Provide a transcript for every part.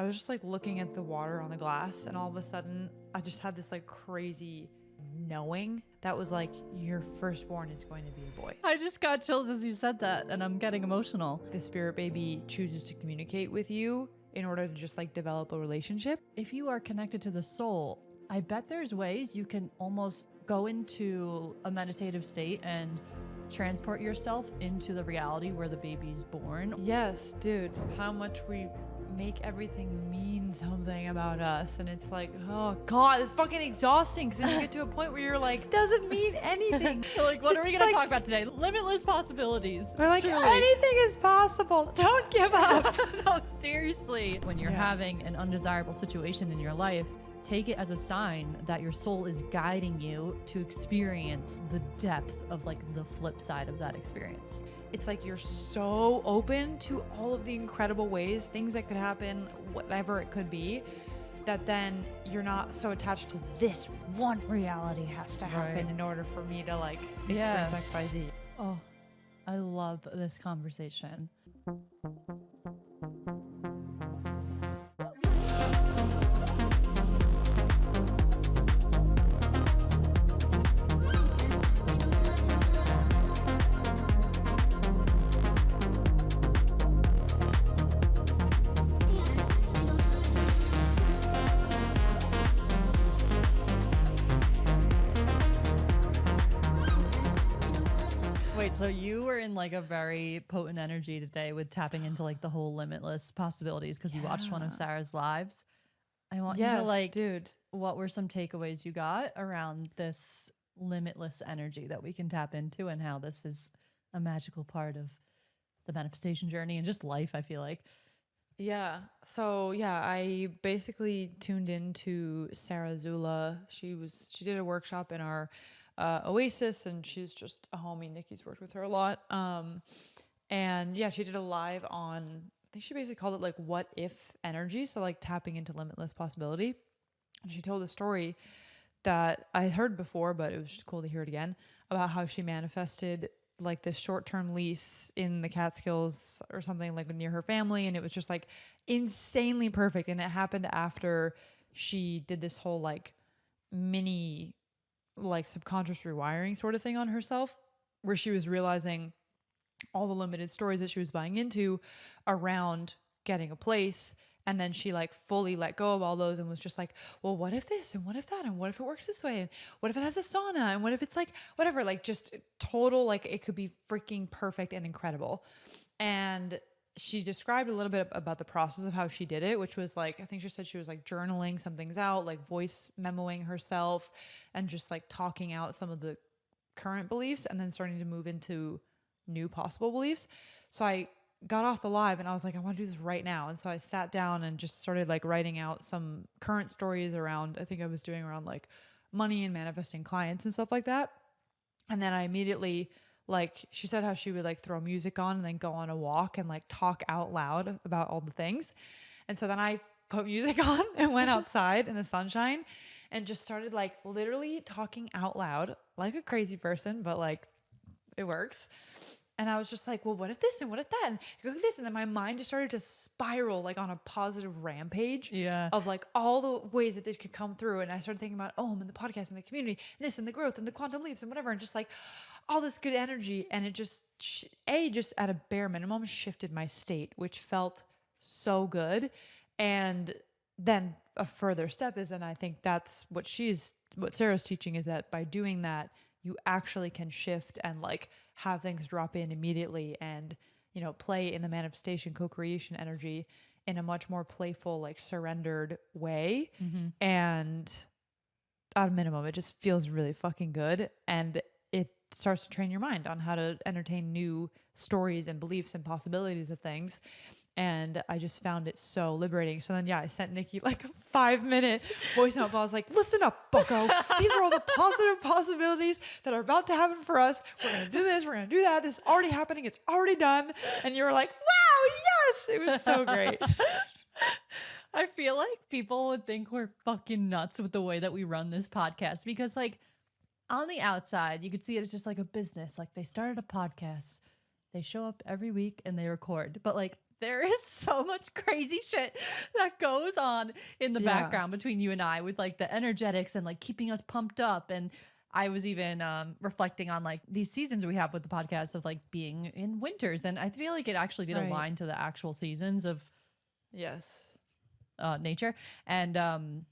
I was just like looking at the water on the glass, and all of a sudden I just had this like crazy knowing that was like, your firstborn is going to be a boy. I just got chills as you said that, and I'm getting emotional. The spirit baby chooses to communicate with you in order to just like develop a relationship. If you are connected to the soul, I bet there's ways you can almost go into a meditative state and transport yourself into the reality where the baby's born. Yes, dude, how much we make everything mean something about us, and it's like, oh god, it's fucking exhausting, because then you get to a point where you're like, doesn't mean anything. You're like, what are we gonna like, talk about today? Limitless possibilities. We're like, Truly. anything is possible, don't give up. No, seriously. When you're having an undesirable situation in your life, take it as a sign that your soul is guiding you to experience the depth of like the flip side of that experience. It's like you're so open to all of the incredible ways, things that could happen, whatever it could be, that then you're not so attached to this one reality has to happen in order for me to like experience XYZ. Oh, I love this conversation. Wait, so you were in like a very potent energy today with tapping into like the whole limitless possibilities because you watched one of Sarah's lives. I want you to like, dude, what were some takeaways you got around this limitless energy that we can tap into, and how this is a magical part of the manifestation journey and just life, I feel like. Yeah. So yeah, I basically tuned into Sarah Zula. She did a workshop in our Oasis, and she's just a homie. Nikki's worked with her a lot. And yeah, she did a live on, I think she basically called it like what if energy. So like tapping into limitless possibility. And she told a story that I had heard before, but it was just cool to hear it again, about how she manifested like this short-term lease in the Catskills or something like near her family. And it was just like insanely perfect. And it happened after she did this whole like mini like subconscious rewiring sort of thing on herself, where she was realizing all the limited stories that she was buying into around getting a place. And then she like fully let go of all those and was just like, well, what if this and what if that and what if it works this way and what if it has a sauna and what if it's like whatever, like just total, like it could be freaking perfect and incredible. And she described a little bit about the process of how she did it, which was like, I think she said she was like journaling some things out, like voice memoing herself and just like talking out some of the current beliefs and then starting to move into new possible beliefs. So I got off the live and I was like, I want to do this right now. And so I sat down and just started like writing out some current stories around, I think I was doing around like money and manifesting clients and stuff like that. And then I immediately, like, she said how she would like throw music on and then go on a walk and like talk out loud about all the things. And so then I put music on and went outside in the sunshine and just started like literally talking out loud like a crazy person, but like it works. And I was just like, well, what if this and what if that? And you go like this. And then my mind just started to spiral like on a positive rampage of like all the ways that this could come through. And I started thinking about OOOM and the podcast and the community, and this and the growth and the quantum leaps and whatever. And just like all this good energy. And it just, just at a bare minimum shifted my state, which felt so good. And then a further step is, and I think that's what Sarah's teaching, is that by doing that, you actually can shift and like have things drop in immediately and, you know, play in the manifestation, co-creation energy in a much more playful, like surrendered way. Mm-hmm. And at a minimum, it just feels really fucking good. And it starts to train your mind on how to entertain new stories and beliefs and possibilities of things. And I just found it so liberating. So then, I sent Nikki like a 5-minute voice note. I was like, listen up, bucko. These are all the positive possibilities that are about to happen for us. We're going to do this. We're going to do that. This is already happening. It's already done. And you were like, wow, yes. It was so great. I feel like people would think we're fucking nuts with the way that we run this podcast, because like on the outside, you could see it as just like a business. Like they started a podcast, they show up every week and they record. But like there is so much crazy shit that goes on in the background between you and I with like the energetics and like keeping us pumped up. And I was even reflecting on like these seasons we have with the podcast of like being in winters. And I feel like it actually did align to the actual seasons of nature. And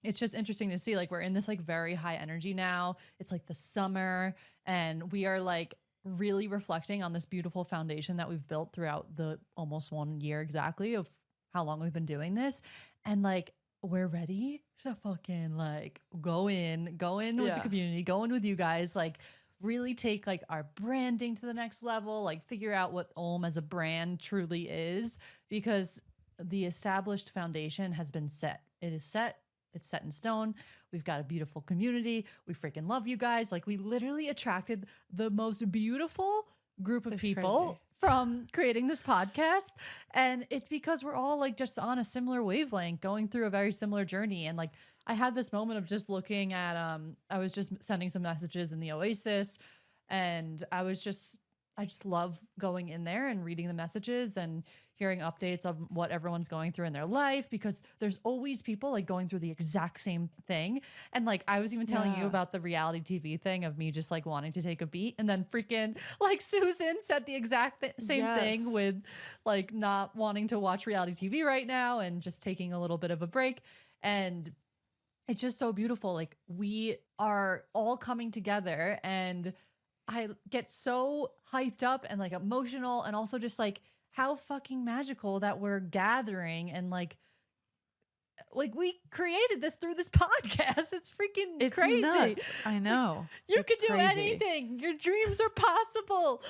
it's just interesting to see like we're in this like very high energy now. It's like the summer and we are like really reflecting on this beautiful foundation that we've built throughout the almost 1 year exactly of how long we've been doing this. And like, we're ready to fucking like go in with the community, go in with you guys, like really take like our branding to the next level, like figure out what OOOM as a brand truly is, because the established foundation has been set. It is set. It's set in stone. We've got a beautiful community. We freaking love you guys. Like we literally attracted the most beautiful group of people from creating this podcast. And it's because we're all like just on a similar wavelength, going through a very similar journey. And like, I had this moment of just looking at, I was just sending some messages in the Oasis and I just love going in there and reading the messages and hearing updates of what everyone's going through in their life, because there's always people like going through the exact same thing. And like, I was even telling you about the reality TV thing of me just like wanting to take a beat. And then freaking like Susan said the exact same thing with like not wanting to watch reality TV right now and just taking a little bit of a break. And it's just so beautiful. Like we are all coming together and I get so hyped up and like emotional and also just like how fucking magical that we're gathering and like we created this through this podcast. It's crazy. Nuts. I know. You can do anything. Your dreams are possible.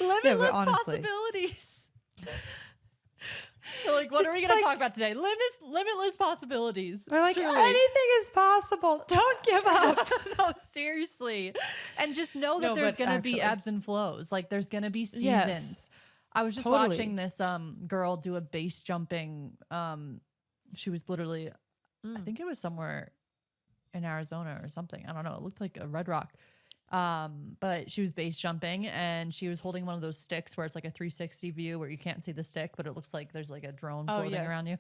Limitless possibilities. Like, what are we going to talk about today? Limitless possibilities. We're like, anything is possible. Don't give up. No, seriously. And just know that there's going to be ebbs and flows. Like, there's going to be seasons. Yes. I was just watching this girl do a base jumping. She was literally, I think it was somewhere in Arizona or something. I don't know. It looked like a Red Rock. But she was base jumping and she was holding one of those sticks where it's like a 360 view where you can't see the stick, but it looks like there's like a drone floating around you.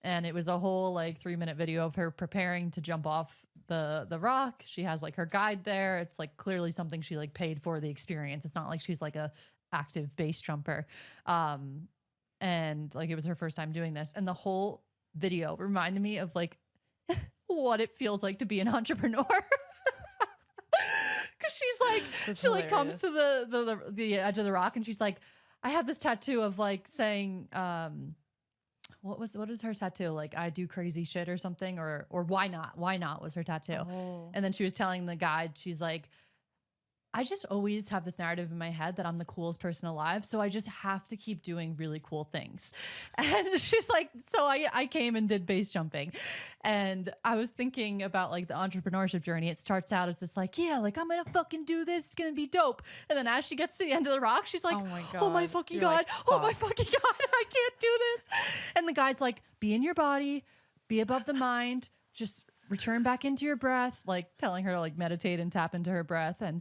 And it was a whole like 3-minute video of her preparing to jump off the rock. She has like her guide there. It's like clearly something she like paid for the experience. It's not like she's like a active base jumper. And like it was her first time doing this. And the whole video reminded me of like what it feels like to be an entrepreneur. She's like, that's she hilarious. Like comes to the edge of the rock and she's like, I have this tattoo of like saying, what is her tattoo? Like, I do crazy shit or something, or why not? Why not was her tattoo. Oh. And then she was telling the guide, she's like, I just always have this narrative in my head that I'm the coolest person alive. So I just have to keep doing really cool things. And she's like, so I came and did base jumping. And I was thinking about like the entrepreneurship journey. It starts out as this like, yeah, like I'm going to fucking do this. It's going to be dope. And then as she gets to the end of the rock, she's like, oh my fucking God. Like, oh my fucking God. I can't do this. And the guy's like, be in your body, be above the mind, just return back into your breath, like telling her to like meditate and tap into her breath. And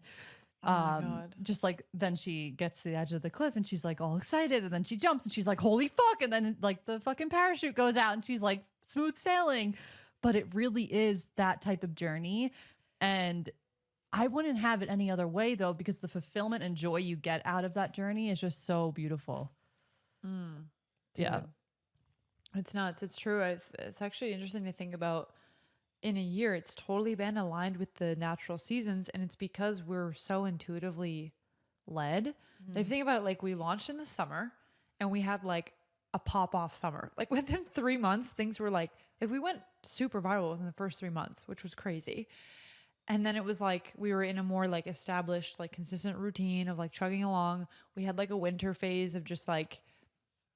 just like then she gets to the edge of the cliff and she's like all excited and then she jumps and she's like holy fuck, and then like the fucking parachute goes out and she's like smooth sailing. But it really is that type of journey, and I wouldn't have it any other way though, because the fulfillment and joy you get out of that journey is just so beautiful. Yeah, it's nuts. It's true. It's actually interesting to think about. In a year, it's totally been aligned with the natural seasons, and it's because we're so intuitively led. If you think about it, like we launched in the summer and we had like a pop-off summer. Like within 3 months, things were like we went super viral within the first 3 months, which was crazy. And then it was like we were in a more like established, like consistent routine of like chugging along. We had like a winter phase of just like,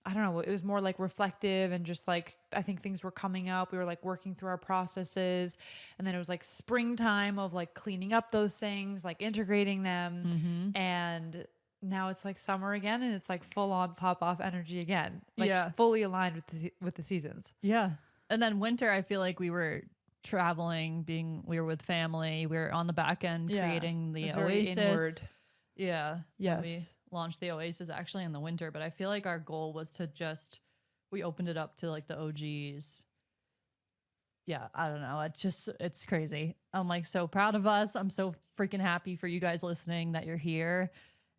I don't know, it was more like reflective and just like, I think things were coming up. We were like working through our processes. And then it was like springtime of like cleaning up those things, like integrating them. And now it's like summer again and it's like full on pop off energy again. Like fully aligned with the seasons. Yeah. And then winter, I feel like we were traveling, we were with family. We were on the back end creating the Oasis. Yeah. Yes. And we launched the Oasis actually in the winter, but I feel like our goal was to just, we opened it up to like the OGs. Yeah, I don't know. It's crazy. I'm like so proud of us. I'm so freaking happy for you guys listening that you're here.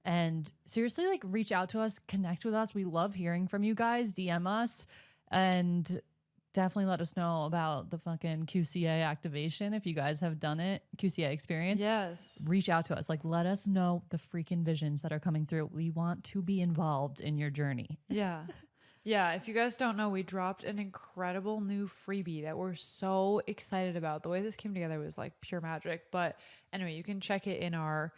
And seriously, like reach out to us, connect with us. We love hearing from you guys. DM us and definitely let us know about the fucking QCA activation if you guys have done it, QCA experience. Yes. Reach out to us. Like, let us know the freaking visions that are coming through. We want to be involved in your journey. Yeah. Yeah. If you guys don't know, we dropped an incredible new freebie that we're so excited about. The way this came together was like pure magic. But anyway, you can check it in our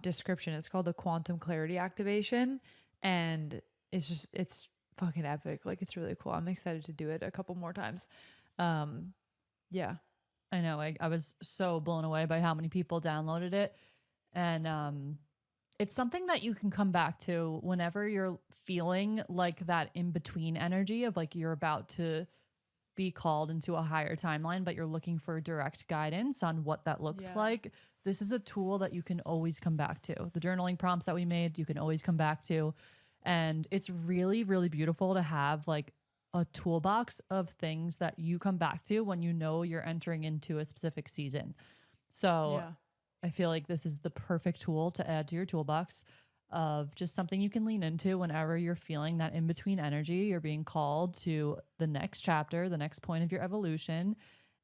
description. It's called the Quantum Clarity Activation. And it's fucking epic. Like, it's really cool. I'm excited to do it a couple more times. Yeah. I know. I was so blown away by how many people downloaded it. And it's something that you can come back to whenever you're feeling like that in between energy of like you're about to be called into a higher timeline, but you're looking for direct guidance on what that looks like. This is a tool that you can always come back to. The journaling prompts that we made, you can always come back to. And it's really, really beautiful to have like a toolbox of things that you come back to when you know you're entering into a specific season. So I feel like this is the perfect tool to add to your toolbox of just something you can lean into whenever you're feeling that in between energy. You're being called to the next chapter, the next point of your evolution,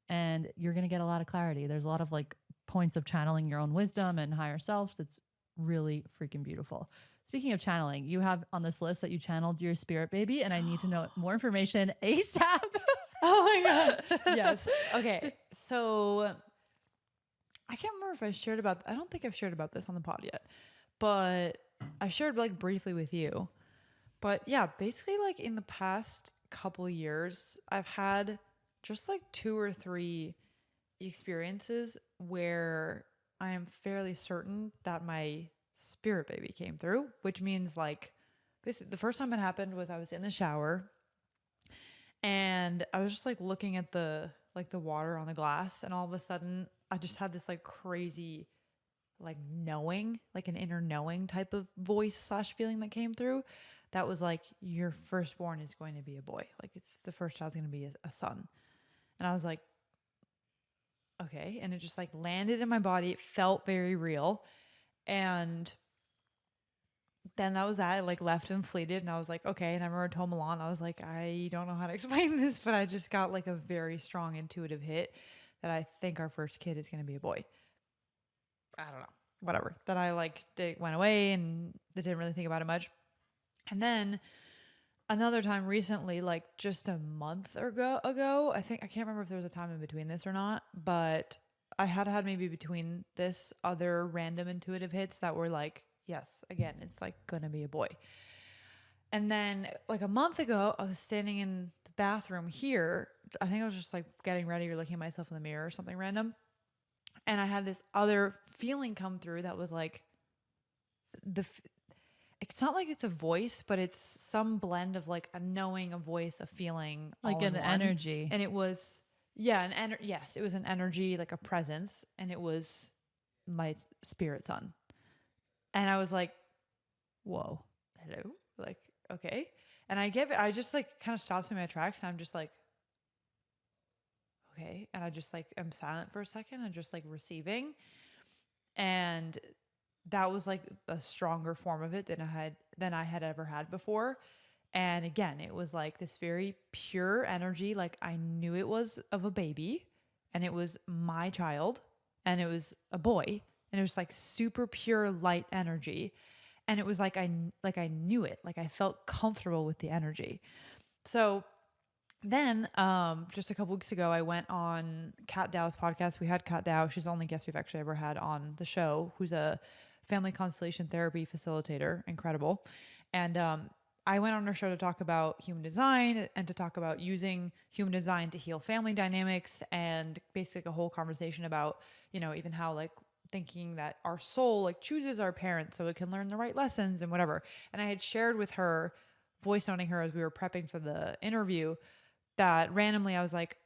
and you're going to get a lot of clarity. There's a lot of like points of channeling your own wisdom and higher selves. It's really freaking beautiful. Speaking of channeling, you have on this list that you channeled your spirit baby, and I need to know more information ASAP. Oh my God. Yes. Okay. So I can't remember if I shared about, I don't think I've shared about this on the pod yet, but I shared like briefly with you. But yeah, basically like in the past couple of years, I've had just like 2 or 3 experiences where I am fairly certain that my spirit baby came through, which means like basically the first time it happened was I was in the shower and I was just like looking at the water on the glass, and all of a sudden I just had this like crazy like knowing, like an inner knowing type of voice / feeling that came through that was like, your firstborn is going to be a boy. Like, it's the first child's going to be a son. And I was like, okay. And it just like landed in my body. It felt very real. And then that was that. I like left and fleeted, and I was like, okay. And I remember I told Milan, I was like, I don't know how to explain this, but I just got like a very strong intuitive hit that I think our first kid is going to be a boy. I don't know, whatever. That I like went away and didn't really think about it much. And then another time recently, like just a month ago, I think, I can't remember if there was a time in between this or not, but I had maybe between this other random intuitive hits that were like, yes, again, it's like gonna be a boy. And then like a month ago, I was standing in the bathroom here. I think I was just like getting ready or looking at myself in the mirror or something random. And I had this other feeling come through that was like, it's not like it's a voice, but it's some blend of like a knowing, a voice, a feeling, like an energy. And it was, yes, it was an energy, like a presence, and it was my spirit son. And I was like, whoa, hello, like, okay. And I just like kind of stops in my tracks, and I'm just like, okay. And I just like, I'm silent for a second and just like receiving. And that was like a stronger form of it than I had ever had before. And again, it was like this very pure energy. Like, I knew it was of a baby, and it was my child, and it was a boy, and it was like super pure light energy. And it was like, I knew it, like I felt comfortable with the energy. So then, just a couple weeks ago, I went on Kat Dow's podcast. We had Kat Dow. She's the only guest we've actually ever had on the show, who's a family constellation therapy facilitator. Incredible. And, I went on her show to talk about human design and to talk about using human design to heal family dynamics, and basically a whole conversation about, even how like thinking that our soul like chooses our parents so it can learn the right lessons and whatever. And I had shared with her, voice noting her as we were prepping for the interview, that randomly I was like,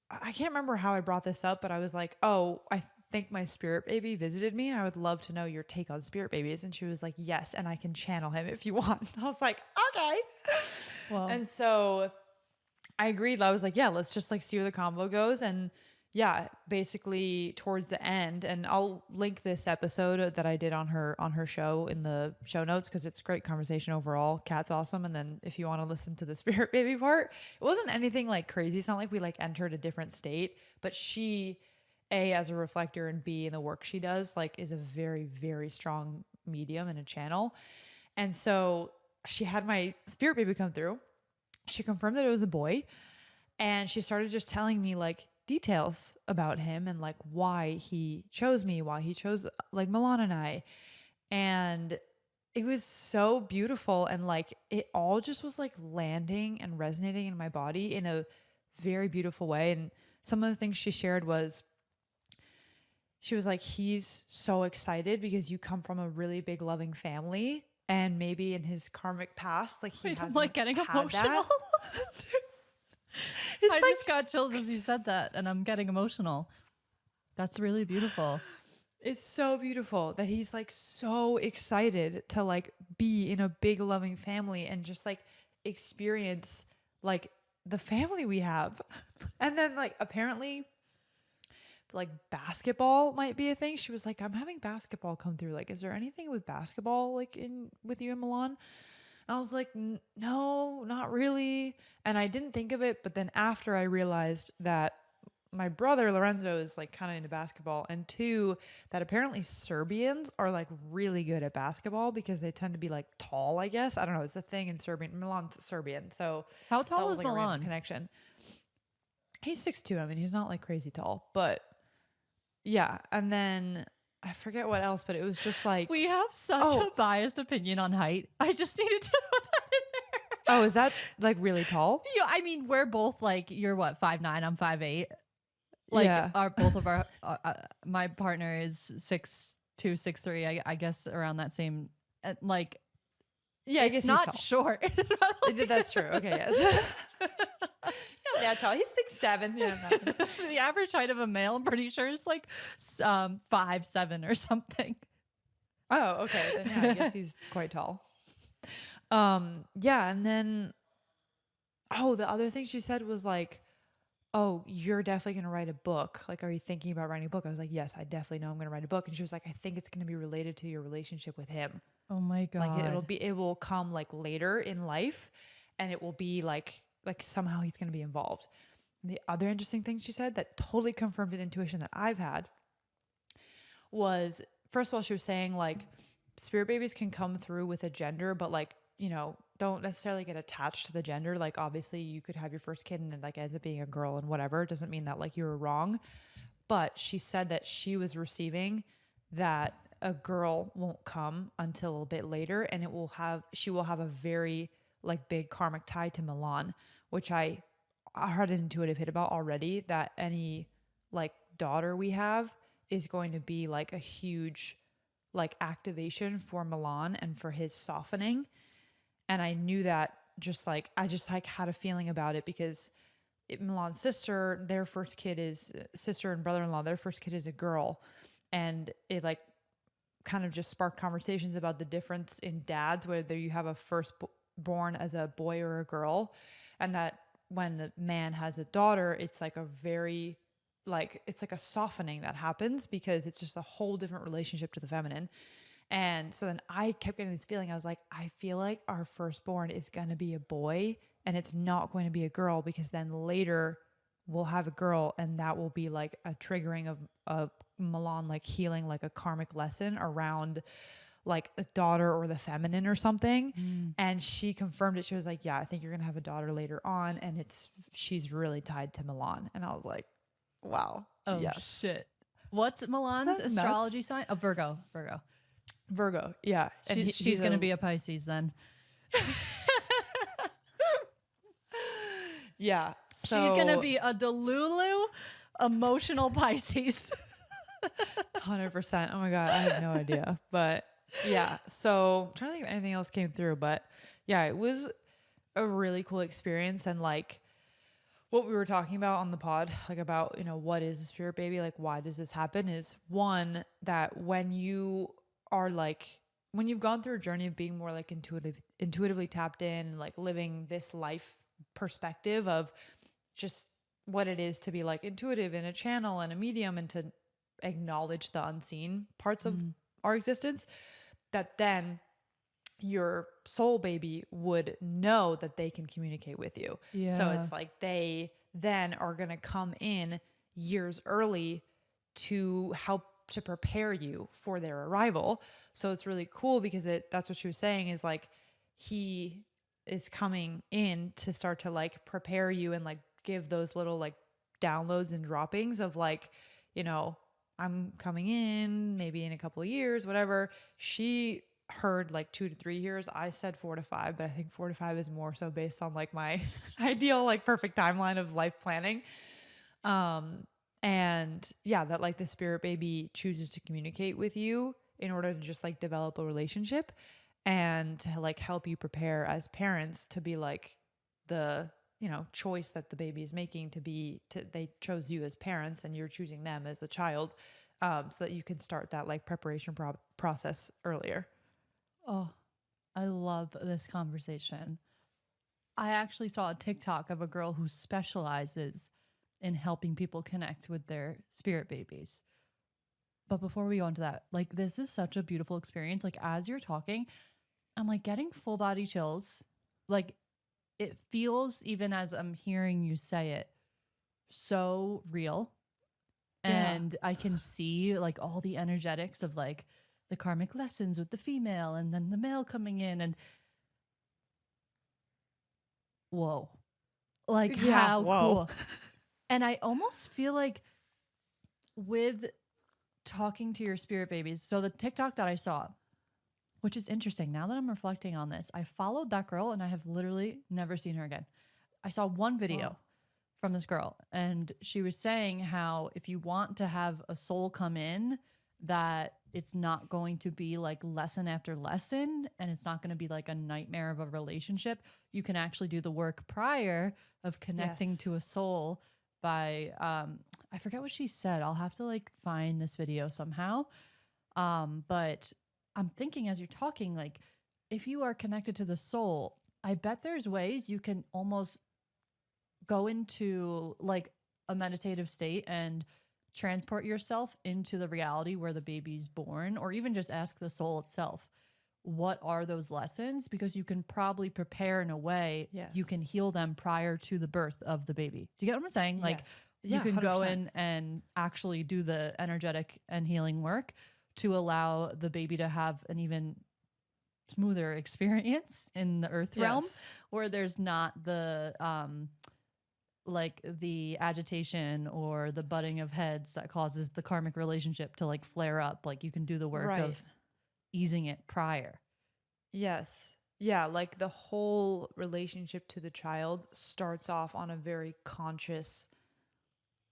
I can't remember how I brought this up, but I was like, oh, think my spirit baby visited me, and I would love to know your take on spirit babies. And she was like, yes, and I can channel him if you want. I was like, okay. Wow. And so I agreed. I was like, yeah, let's just like see where the convo goes. And yeah, basically towards the end, and I'll link this episode that I did on her show in the show notes, because it's great conversation overall. Kat's awesome. And then if you want to listen to the spirit baby part, it wasn't anything like crazy. It's not like we like entered a different state, but she, A, as a reflector, and B, in the work she does, like is a very, very strong medium and a channel. And so she had my spirit baby come through. She confirmed that it was a boy, and she started just telling me like details about him and like why he chose me, why he chose like Milan and I. And it was so beautiful, and like it all just was like landing and resonating in my body in a very beautiful way. And some of the things she shared was, she was like, he's so excited because you come from a really big loving family, and maybe in his karmic past, like he hasn't like getting had emotional. that. I just got chills as you said that, and I'm getting emotional. That's really beautiful. It's so beautiful that he's like so excited to like be in a big loving family and just like experience like the family we have. And then like apparently like basketball might be a thing. She was like, I'm having basketball come through. Like, is there anything with basketball like in with you in Milan? And I was like, no, not really. And I didn't think of it. But then after I realized that my brother Lorenzo is like kind of into basketball, and two, that apparently Serbians are like really good at basketball because they tend to be like tall, I guess. I don't know. It's a thing in Serbian. Milan's Serbian. So how tall that was is like a random Milan? connection. He's 6'2". I mean, he's not like crazy tall, but yeah. And then I forget what else, but it was just like, We have such a biased opinion on height. I just needed to put that in there. oh, is that like really tall? Yeah, I mean, we're both like, you're what, 5'9", I'm 5'8". Like Yeah. both of our, my partner is 6'2", 6'3", I guess around that same, like, Yeah, I it's guess not he's tall. short. That's true. Okay, yes. Not that tall. He's 6'7". Yeah, The average height of a male, I'm pretty sure, is like 5'7" or something. oh, okay. Then yeah, I guess he's quite tall. Yeah, and then the other thing she said was like, oh, you're definitely going to write a book. Like, are you thinking about writing a book? I was like, yes, I definitely know I'm going to write a book. And she was like, I think it's going to be related to your relationship with him. Oh my God. Like it will come like later in life, and it will be like somehow he's going to be involved. And the other interesting thing she said that totally confirmed an intuition that I've had was, first of all, she was saying like spirit babies can come through with a gender, but like, you know, don't necessarily get attached to the gender. Like obviously you could have your first kid and it like ends up being a girl and whatever. It doesn't mean that like you were wrong. But she said that she was receiving that a girl won't come until a little bit later, and she will have a very like big karmic tie to Milan, which I had an intuitive hit about already, that any like daughter we have is going to be like a huge like activation for Milan and for his softening. And I knew that I just had a feeling about it because Milan's sister, their first kid is sister and brother-in-law, their first kid is a girl. And it like kind of just sparked conversations about the difference in dads, whether you have a firstborn as a boy or a girl. And that when a man has a daughter, it's like a very it's like a softening that happens because it's just a whole different relationship to the feminine. And so then I kept getting this feeling. I was like, I feel like our firstborn is going to be a boy and it's not going to be a girl, because then later we'll have a girl and that will be like a triggering of a Milan, like healing, like a karmic lesson around like a daughter or the feminine or something. And she confirmed it. She was like, yeah, I think you're going to have a daughter later on. And she's really tied to Milan. And I was like, wow. Oh yes. shit. What's Milan's astrology sign? Oh, Virgo. Yeah. And she's going to be a Pisces then. Yeah. So, she's going to be a Delulu emotional Pisces. 100%. Oh my God. I have no idea. But yeah. So I'm trying to think if anything else came through, but yeah, it was a really cool experience. And like what we were talking about on the pod, like about, what is a spirit baby? Like, why does this happen? Is one that when you are like, when you've gone through a journey of being more like intuitively tapped in and like living this life perspective of just what it is to be like intuitive in a channel and a medium and to acknowledge the unseen parts of our existence, that then your soul baby would know that they can communicate with you. Yeah. So it's like they then are going to come in years early to help to prepare you for their arrival. So it's really cool because that's what she was saying is like he is coming in to start to like prepare you and like give those little like downloads and droppings of like, I'm coming in maybe in a couple of years, whatever. She heard like 2 to 3 years. I said 4 to 5, but I think 4 to 5 is more so based on like my ideal, like perfect timeline of life planning. And yeah, that like the spirit baby chooses to communicate with you in order to just like develop a relationship and to like help you prepare as parents to be like the, choice that the baby is making they chose you as parents and you're choosing them as a child, so that you can start that like preparation process earlier. Oh, I love this conversation. I actually saw a TikTok of a girl who specializes in helping people connect with their spirit babies. But before we go into that, like this is such a beautiful experience. Like as you're talking, I'm like getting full body chills. Like it feels, even as I'm hearing you say it, so real. Yeah. And I can see like all the energetics of like the karmic lessons with the female and then the male coming in and whoa. Like Yeah, how whoa. cool. And I almost feel like with talking to your spirit babies. So the TikTok that I saw, which is interesting. Now that I'm reflecting on this, I followed that girl and I have literally never seen her again. I saw one video from this girl and she was saying how if you want to have a soul come in, that it's not going to be like lesson after lesson and it's not going to be like a nightmare of a relationship. You can actually do the work prior of connecting to a soul by, I forget what she said. I'll have to like find this video somehow. But I'm thinking as you're talking, like if you are connected to the soul, I bet there's ways you can almost go into like a meditative state and transport yourself into the reality where the baby's born, or even just ask the soul itself, what are those lessons? Because you can probably prepare in a way you can heal them prior to the birth of the baby. Do you get what I'm saying? Like you can 100%. Go in and actually do the energetic and healing work to allow the baby to have an even smoother experience in the earth realm where there's not the like the agitation or the butting of heads that causes the karmic relationship to like flare up. Like you can do the work of easing it prior. Yes. Yeah, like the whole relationship to the child starts off on a very conscious,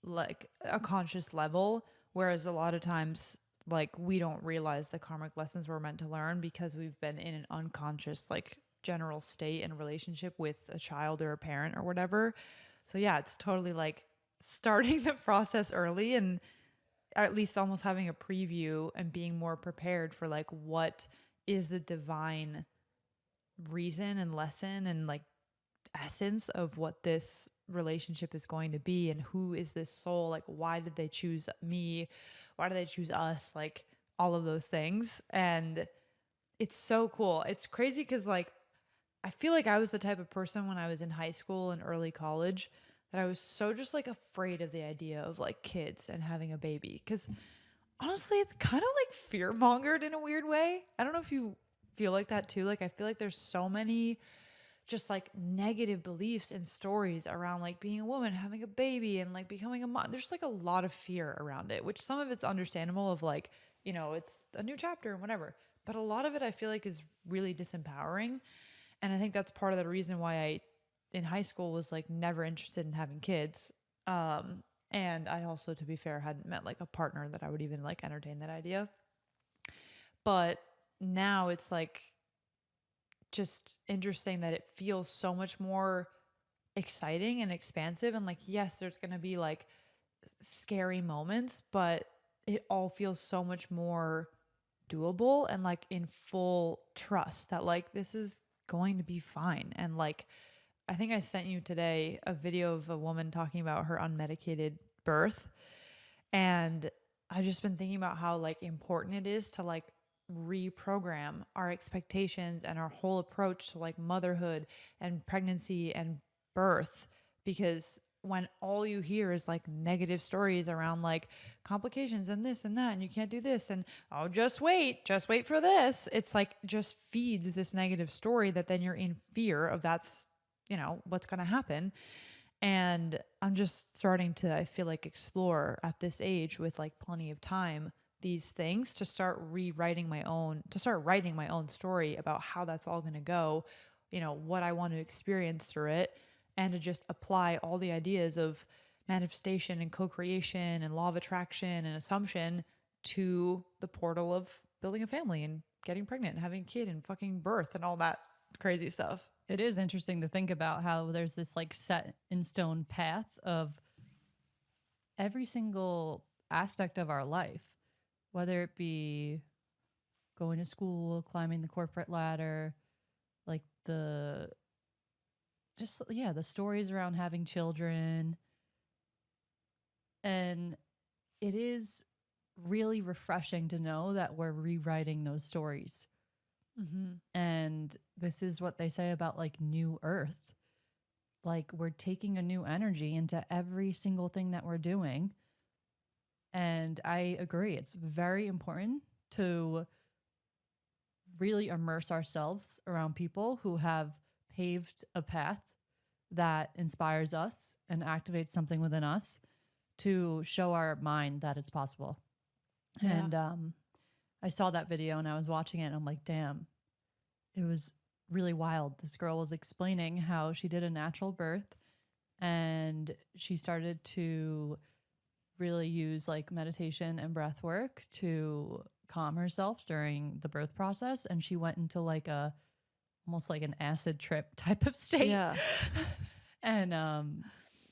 like a conscious level, whereas a lot of times like we don't realize the karmic lessons we're meant to learn because we've been in an unconscious like general state and relationship with a child or a parent or whatever. So yeah, it's totally like starting the process early and at least almost having a preview and being more prepared for like what is the divine reason and lesson and like essence of what this relationship is going to be and who is this soul, like why did they choose me, why did they choose us, like all of those things. And it's so cool. It's crazy because like I feel like I was the type of person when I was in high school and early college that I was so just like afraid of the idea of like kids and having a baby, because honestly it's kind of like fear mongered in a weird way. I don't know if you feel like that too. Like I feel like there's so many just like negative beliefs and stories around like being a woman, having a baby and like becoming a mom. There's like a lot of fear around it, which some of it's understandable of like, it's a new chapter and whatever. But a lot of it I feel like is really disempowering. And I think that's part of the reason why I, in high school, was like never interested in having kids. And I also, to be fair, hadn't met like a partner that I would even like entertain that idea. But now it's like just interesting that it feels so much more exciting and expansive. And like, yes, there's going to be like scary moments, but it all feels so much more doable and like in full trust that like this is going to be fine. And like, I think I sent you today a video of a woman talking about her unmedicated birth. And I've just been thinking about how like important it is to like reprogram our expectations and our whole approach to like motherhood and pregnancy and birth, because when all you hear is like negative stories around like complications and this and that and you can't do this and oh just wait for this, it's like just feeds this negative story that then you're in fear of that's, you know, what's going to happen. And I'm just starting to, I feel like, explore at this age with like plenty of time these things to start writing my own story about how that's all going to go, you know, what I want to experience through it, and to just apply all the ideas of manifestation and co-creation and law of attraction and assumption to the portal of building a family and getting pregnant and having a kid and fucking birth and all that crazy stuff. It is interesting to think about how there's this like set in stone path of every single aspect of our life, whether it be going to school, climbing the corporate ladder, like the stories around having children. And it is really refreshing to know that we're rewriting those stories. Mm-hmm. And this is what they say about like new earth. Like we're taking a new energy into every single thing that we're doing. And I agree. It's very important to really immerse ourselves around people who have paved a path that inspires us and activates something within us to show our mind that it's possible. Yeah. And I saw that video and I was watching it and I'm like, damn, it was really wild. This girl was explaining how she did a natural birth and she started to really use like meditation and breath work to calm herself during the birth process. And she went into like almost like an acid trip type of state. Yeah. And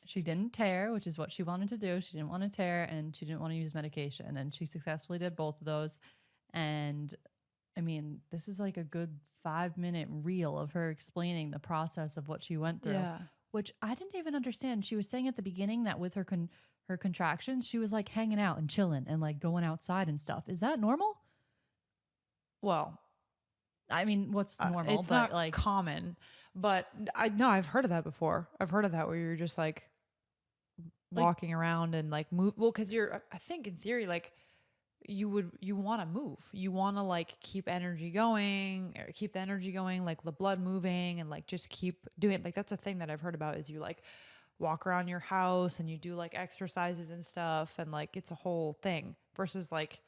she didn't tear, which is what she wanted to do. She didn't want to tear and she didn't want to use medication. And she successfully did both of those. And I mean, this is like a good 5-minute reel of her explaining the process of what she went through, which I didn't even understand. She was saying at the beginning that with her her contractions, she was like hanging out and chilling and like going outside and stuff. Is that normal? Well, I mean, what's normal? It's but not like common, but I've heard of that before. I've heard of that where you're just like walking around and like move. Well, cause I think in theory, like you want to move, you want to like keep energy going or keep the energy going, like the blood moving and like just keep doing it. Like that's a thing that I've heard about is you like walk around your house and you do like exercises and stuff. And like, it's a whole thing versus like,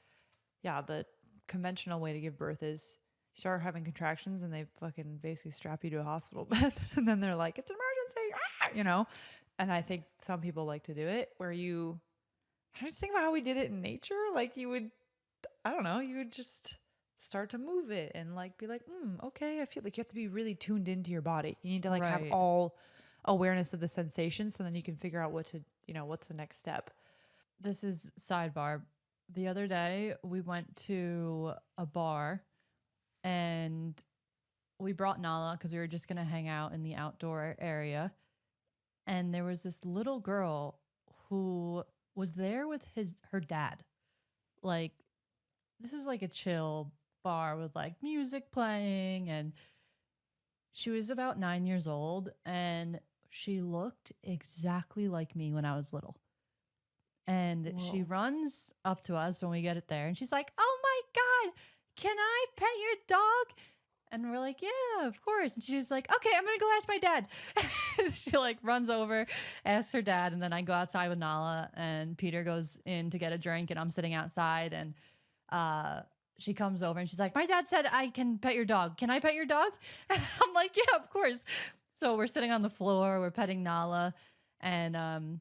yeah, the conventional way to give birth is you start having contractions and they fucking basically strap you to a hospital bed. And then they're like, it's an emergency, you know? And I think some people like to do it where I just think about how we did it in nature. Like you would just start to move it and like be like, okay. I feel like you have to be really tuned into your body. You need to like have all awareness of the sensation so then you can figure out what's the next step. This is sidebar. The other day we went to a bar and we brought Nala because we were just going to hang out in the outdoor area. And there was this little girl who was there with her dad. Like, this is like a chill bar with like music playing. And she was about 9 years old and she looked exactly like me when I was little. And she runs up to us when we get it there. And she's like, oh my God, can I pet your dog? And we're like, yeah, of course. And she's like, okay, I'm going to go ask my dad. She like runs over, asks her dad. And then I go outside with Nala and Peter goes in to get a drink and I'm sitting outside. And she comes over and she's like, my dad said I can pet your dog. Can I pet your dog? And I'm like, yeah, of course. So we're sitting on the floor. We're petting Nala. And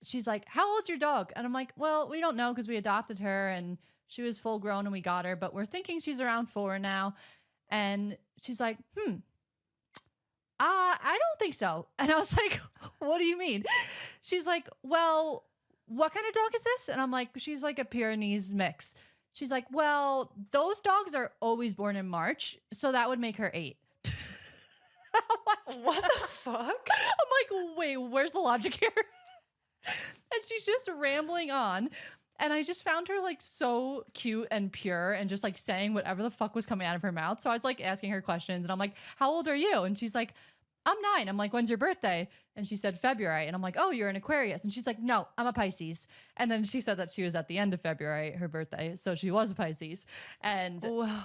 she's like, how old's your dog? And I'm like, well, we don't know because we adopted her and she was full grown and we got her. But we're thinking she's around 4 now. And she's like, I don't think so. And I was like, what do you mean? She's like, well, what kind of dog is this? And I'm like, she's like a Pyrenees mix. She's like, well, those dogs are always born in March, so that would make her 8. What the fuck? I'm like, wait, where's the logic here? And she's just rambling on. And I just found her like so cute and pure and just like saying whatever the fuck was coming out of her mouth. So I was like asking her questions and I'm like, how old are you? And she's like, I'm 9. I'm like, when's your birthday? And she said February. And I'm like, oh, you're an Aquarius. And she's like, no, I'm a Pisces. And then she said that she was at the end of February, her birthday. So she was a Pisces. And Wow.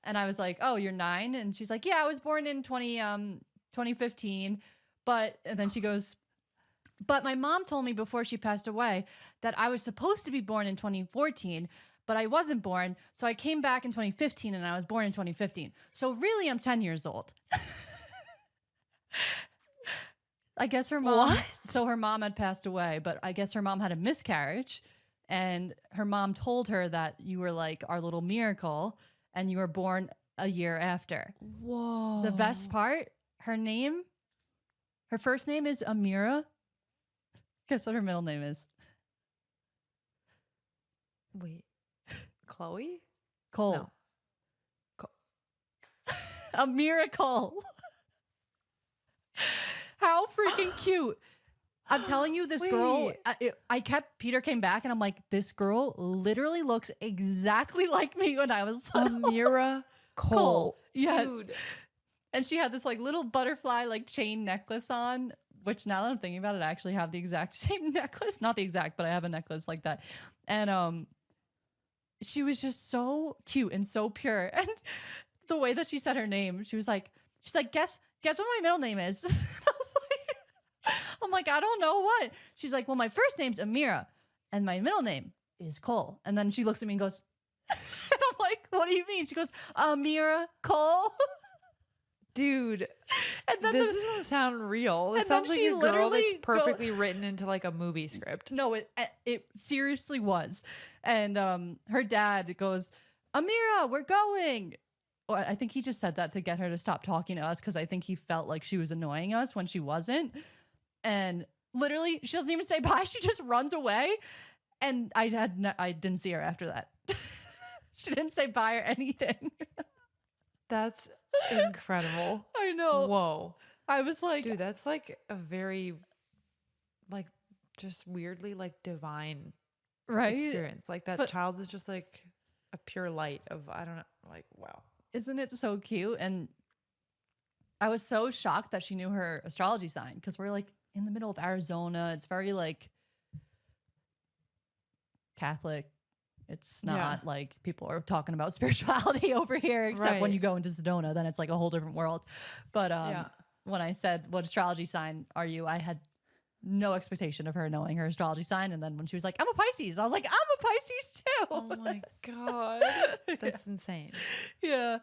I was like, oh, you're 9. And she's like, yeah, I was born in 2015. And then she goes, but my mom told me before she passed away that I was supposed to be born in 2014, but I wasn't born. So I came back in 2015 and I was born in 2015. So really, I'm 10 years old. I guess her mom, What? so her mom had passed away, but I guess her mom had a miscarriage and her mom told her that you were like our little miracle and you were born a year after. Whoa. The best part, her first name is Amira. Guess what her middle name is? Wait. Chloe? Cole. No. A miracle. How freaking cute. I'm telling you, this girl, Peter came back and I'm like, this girl literally looks exactly like me when I was little. Amira Cole. Yes. Dude. And she had this like little butterfly like chain necklace on, which now that I'm thinking about it, I actually have the exact same necklace. Not the exact, but I have a necklace like that. And she was just so cute and so pure. And the way that she said her name, she's like, guess what my middle name is? I'm like, I don't know what. She's like, well, my first name's Amira and my middle name is Cole. And then she looks at me and goes, and I'm like, what do you mean? She goes, Amira Cole. Dude, and then this doesn't sound real. It sounds like a girl that's perfectly written into like a movie script. No, it seriously was. And her dad goes, Amira, we're going. Well, I think he just said that to get her to stop talking to us because I think he felt like she was annoying us when she wasn't. And literally, she doesn't even say bye. She just runs away. And I didn't see her after that. She didn't say bye or anything. That's incredible. I know. Whoa. I was like, dude, that's like a very, like, just weirdly like divine experience. Like that child is just like a pure light of, I don't know, like, wow. Isn't it so cute? And I was so shocked that she knew her astrology sign because we're like in the middle of Arizona. It's very like Catholic. It's not like people are talking about spirituality over here, except when you go into Sedona, then it's like a whole different world. But when I said, what astrology sign are you? I had no expectation of her knowing her astrology sign. And then when she was like, I'm a Pisces, I was like, I'm a Pisces too. Oh my God. That's insane. Yeah.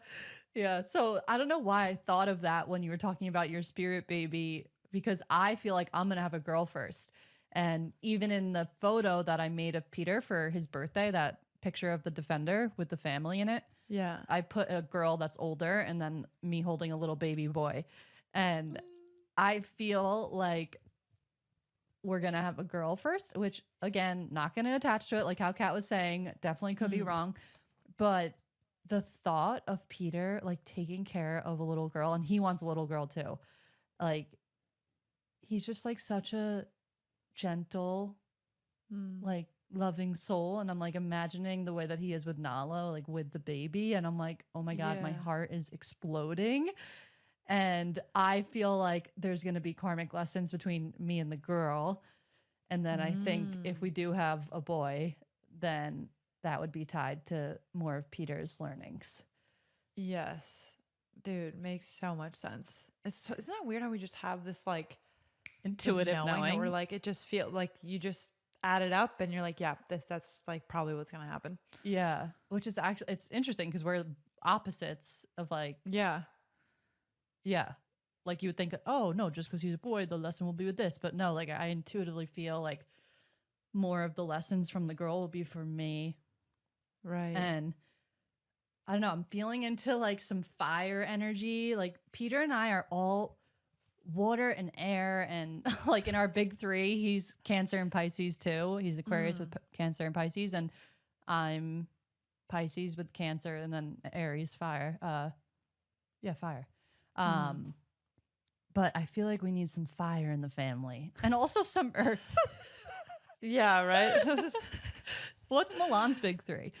Yeah. So I don't know why I thought of that when you were talking about your spirit baby, because I feel like I'm going to have a girl first. And even in the photo that I made of Peter for his birthday, that picture of the Defender with the family in it, I put a girl that's older and then me holding a little baby boy. And I feel like we're going to have a girl first, which again, not going to attach to it. Like how Kat was saying, definitely could be wrong. But the thought of Peter like taking care of a little girl, and he wants a little girl too. Like he's just like such a gentle, like loving soul. And I'm like imagining the way that he is with Nala, like with the baby. And I'm like, oh my God, my heart is exploding. And I feel like there's going to be karmic lessons between me and the girl. And then I think if we do have a boy, then that would be tied to more of Peter's learnings. Yes. Dude, makes so much sense. Isn't that weird how we just have this like intuitive knowing that we're like, it just feels like you just add it up and you're like, yeah, that's like probably what's going to happen. Yeah. Which is actually, it's interesting because we're opposites of like, yeah. Like you would think, oh no, just because he's a boy, the lesson will be with this. But no, like I intuitively feel like more of the lessons from the girl will be for me. Right. And I don't know, I'm feeling into like some fire energy. Like Peter and I are all water and air, and like in our big three, he's Cancer and Pisces too. He's Aquarius with Cancer and Pisces, and I'm Pisces with Cancer, and then Aries fire. Fire. But I feel like we need some fire in the family, and also some earth. Yeah, right. What's Milan's big three?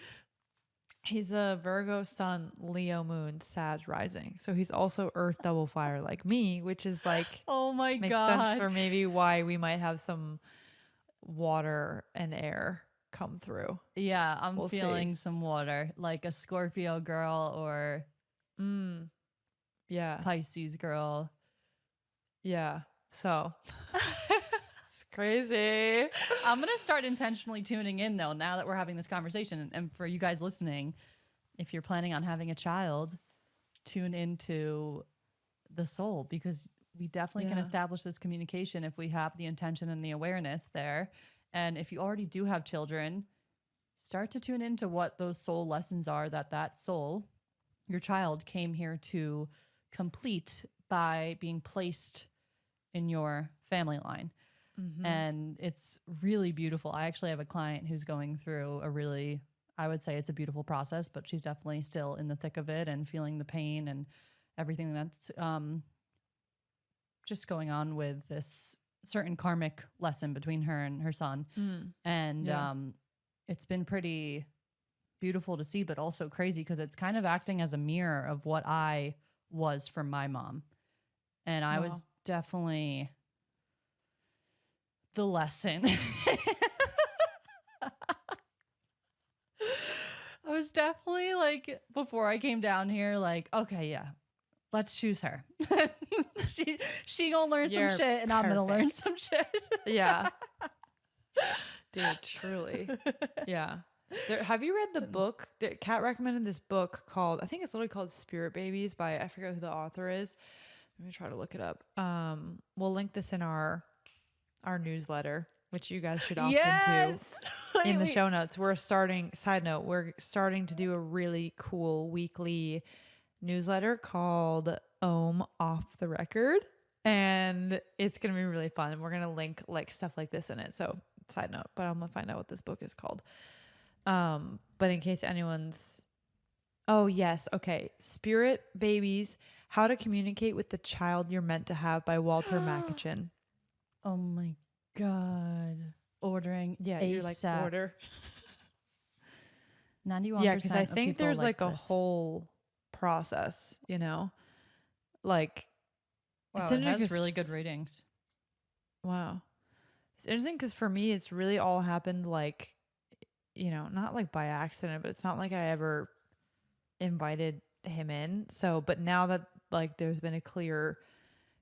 He's a Virgo sun, Leo moon, Sag rising. So he's also earth double fire like me, which is like, Oh my makes God. sense for maybe why we might have some water and air come through. Yeah, I'm We'll feeling see. some water, like a Scorpio girl or Yeah. Pisces girl. Yeah. So it's crazy. I'm going to start intentionally tuning in though, now that we're having this conversation. And for you guys listening, if you're planning on having a child, tune into the soul, because we definitely can establish this communication if we have the intention and the awareness there. And if you already do have children, start to tune into what those soul lessons are that soul, your child, came here to complete by being placed in your family line. And it's really beautiful. I actually have a client who's going through a really, I would say it's a beautiful process, but she's definitely still in the thick of it and feeling the pain and everything that's just going on with this certain karmic lesson between her and her son. And it's been pretty beautiful to see, but also crazy because it's kind of acting as a mirror of what I was for my mom. And I was definitely the lesson. I was definitely like, before I came down here, like, okay, yeah, let's choose her. she gonna learn You're some shit and I'm gonna learn some shit. Yeah. Dude, truly. Yeah. Have you read the book? Kat recommended this book called, I think it's literally called Spirit Babies by, I forget who the author is. Let me try to look it up. We'll link this in our newsletter, which you guys should opt into in the show notes. We're starting to do a really cool weekly newsletter called OOOM Off the Record. And it's going to be really fun. And we're going to link like stuff like this in it. So side note, but I'm going to find out what this book is called. But in case anyone's, oh yes. Okay. Spirit Babies, How to Communicate with the Child You're Meant to Have by Walter Mackin. Oh my God. Ordering ASAP. You're like, order. 91%. Yeah, because I think there's like a this. whole process, you know? Like, Wow, it has really good ratings. Wow. It's interesting because for me, it's really all happened like, you know, not like by accident, but it's not like I ever invited him in. So, but now that like there's been a clear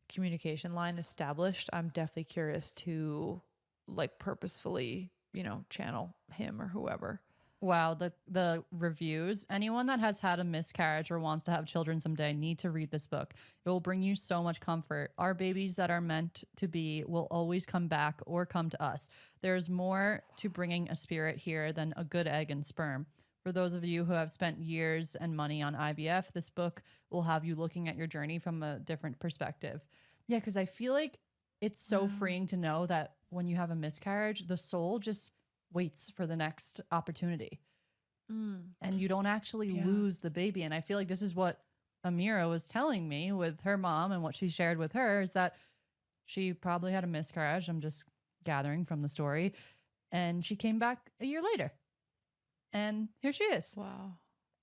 communication line established, I'm definitely curious to like purposefully, you know, channel him or whoever. Wow, the reviews. Anyone that has had a miscarriage or wants to have children someday need to read this book. It will bring you so much comfort. Our babies that are meant to be will always come back or come to us. There's more to bringing a spirit here than a good egg and sperm. For those of you who have spent years and money on IVF, this book will have you looking at your journey from a different perspective. Yeah, because I feel like it's so freeing to know that when you have a miscarriage, the soul just waits for the next opportunity. And you don't actually lose the baby. And I feel like this is what Amira was telling me with her mom, and what she shared with her is that she probably had a miscarriage. I'm just gathering from the story. And she came back a year later. And here she is. Wow.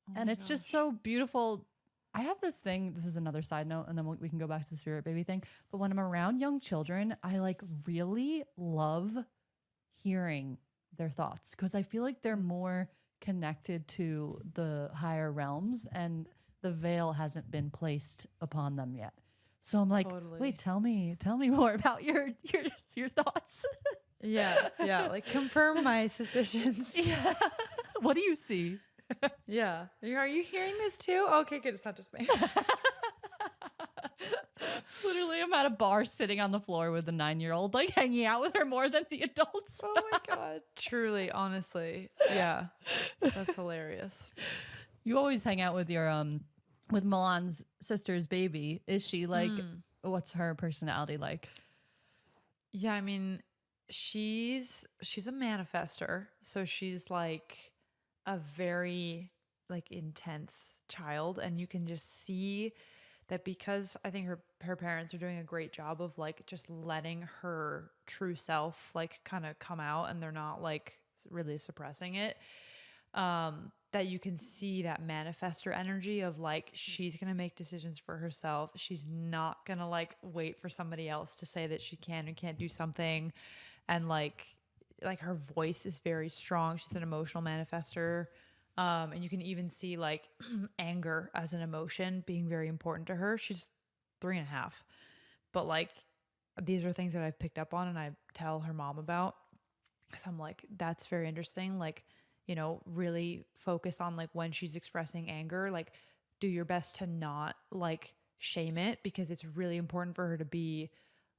Oh and it's just so beautiful. I have this thing, this is another side note, and then we can go back to the spirit baby thing. But when I'm around young children, I like really love hearing their thoughts, because I feel like they're more connected to the higher realms and the veil hasn't been placed upon them yet. So I'm like, wait, tell me more about your thoughts. Yeah. Like confirm my suspicions. Yeah. What do you see? Yeah. Are you hearing this too? Okay, good. It's not just me. Literally, I'm at a bar sitting on the floor with a 9-year-old, like hanging out with her more than the adults. Oh my God. Truly, honestly. Yeah. That's hilarious. You always hang out with your with Milan's sister's baby. Is she like what's her personality like? Yeah, I mean, she's a manifester, so she's like a very like intense child, and you can just see that because I think her parents are doing a great job of like just letting her true self like kind of come out, and they're not like really suppressing it. That you can see that manifester energy of like she's gonna make decisions for herself. She's not gonna like wait for somebody else to say that she can and can't do something. And like her voice is very strong. She's an emotional manifester. And you can even see like anger as an emotion being very important to her. She's 3.5. But like these are things that I've picked up on and I tell her mom about. Cause I'm like, that's very interesting. Like, you know, really focus on like when she's expressing anger, like do your best to not like shame it, because it's really important for her to be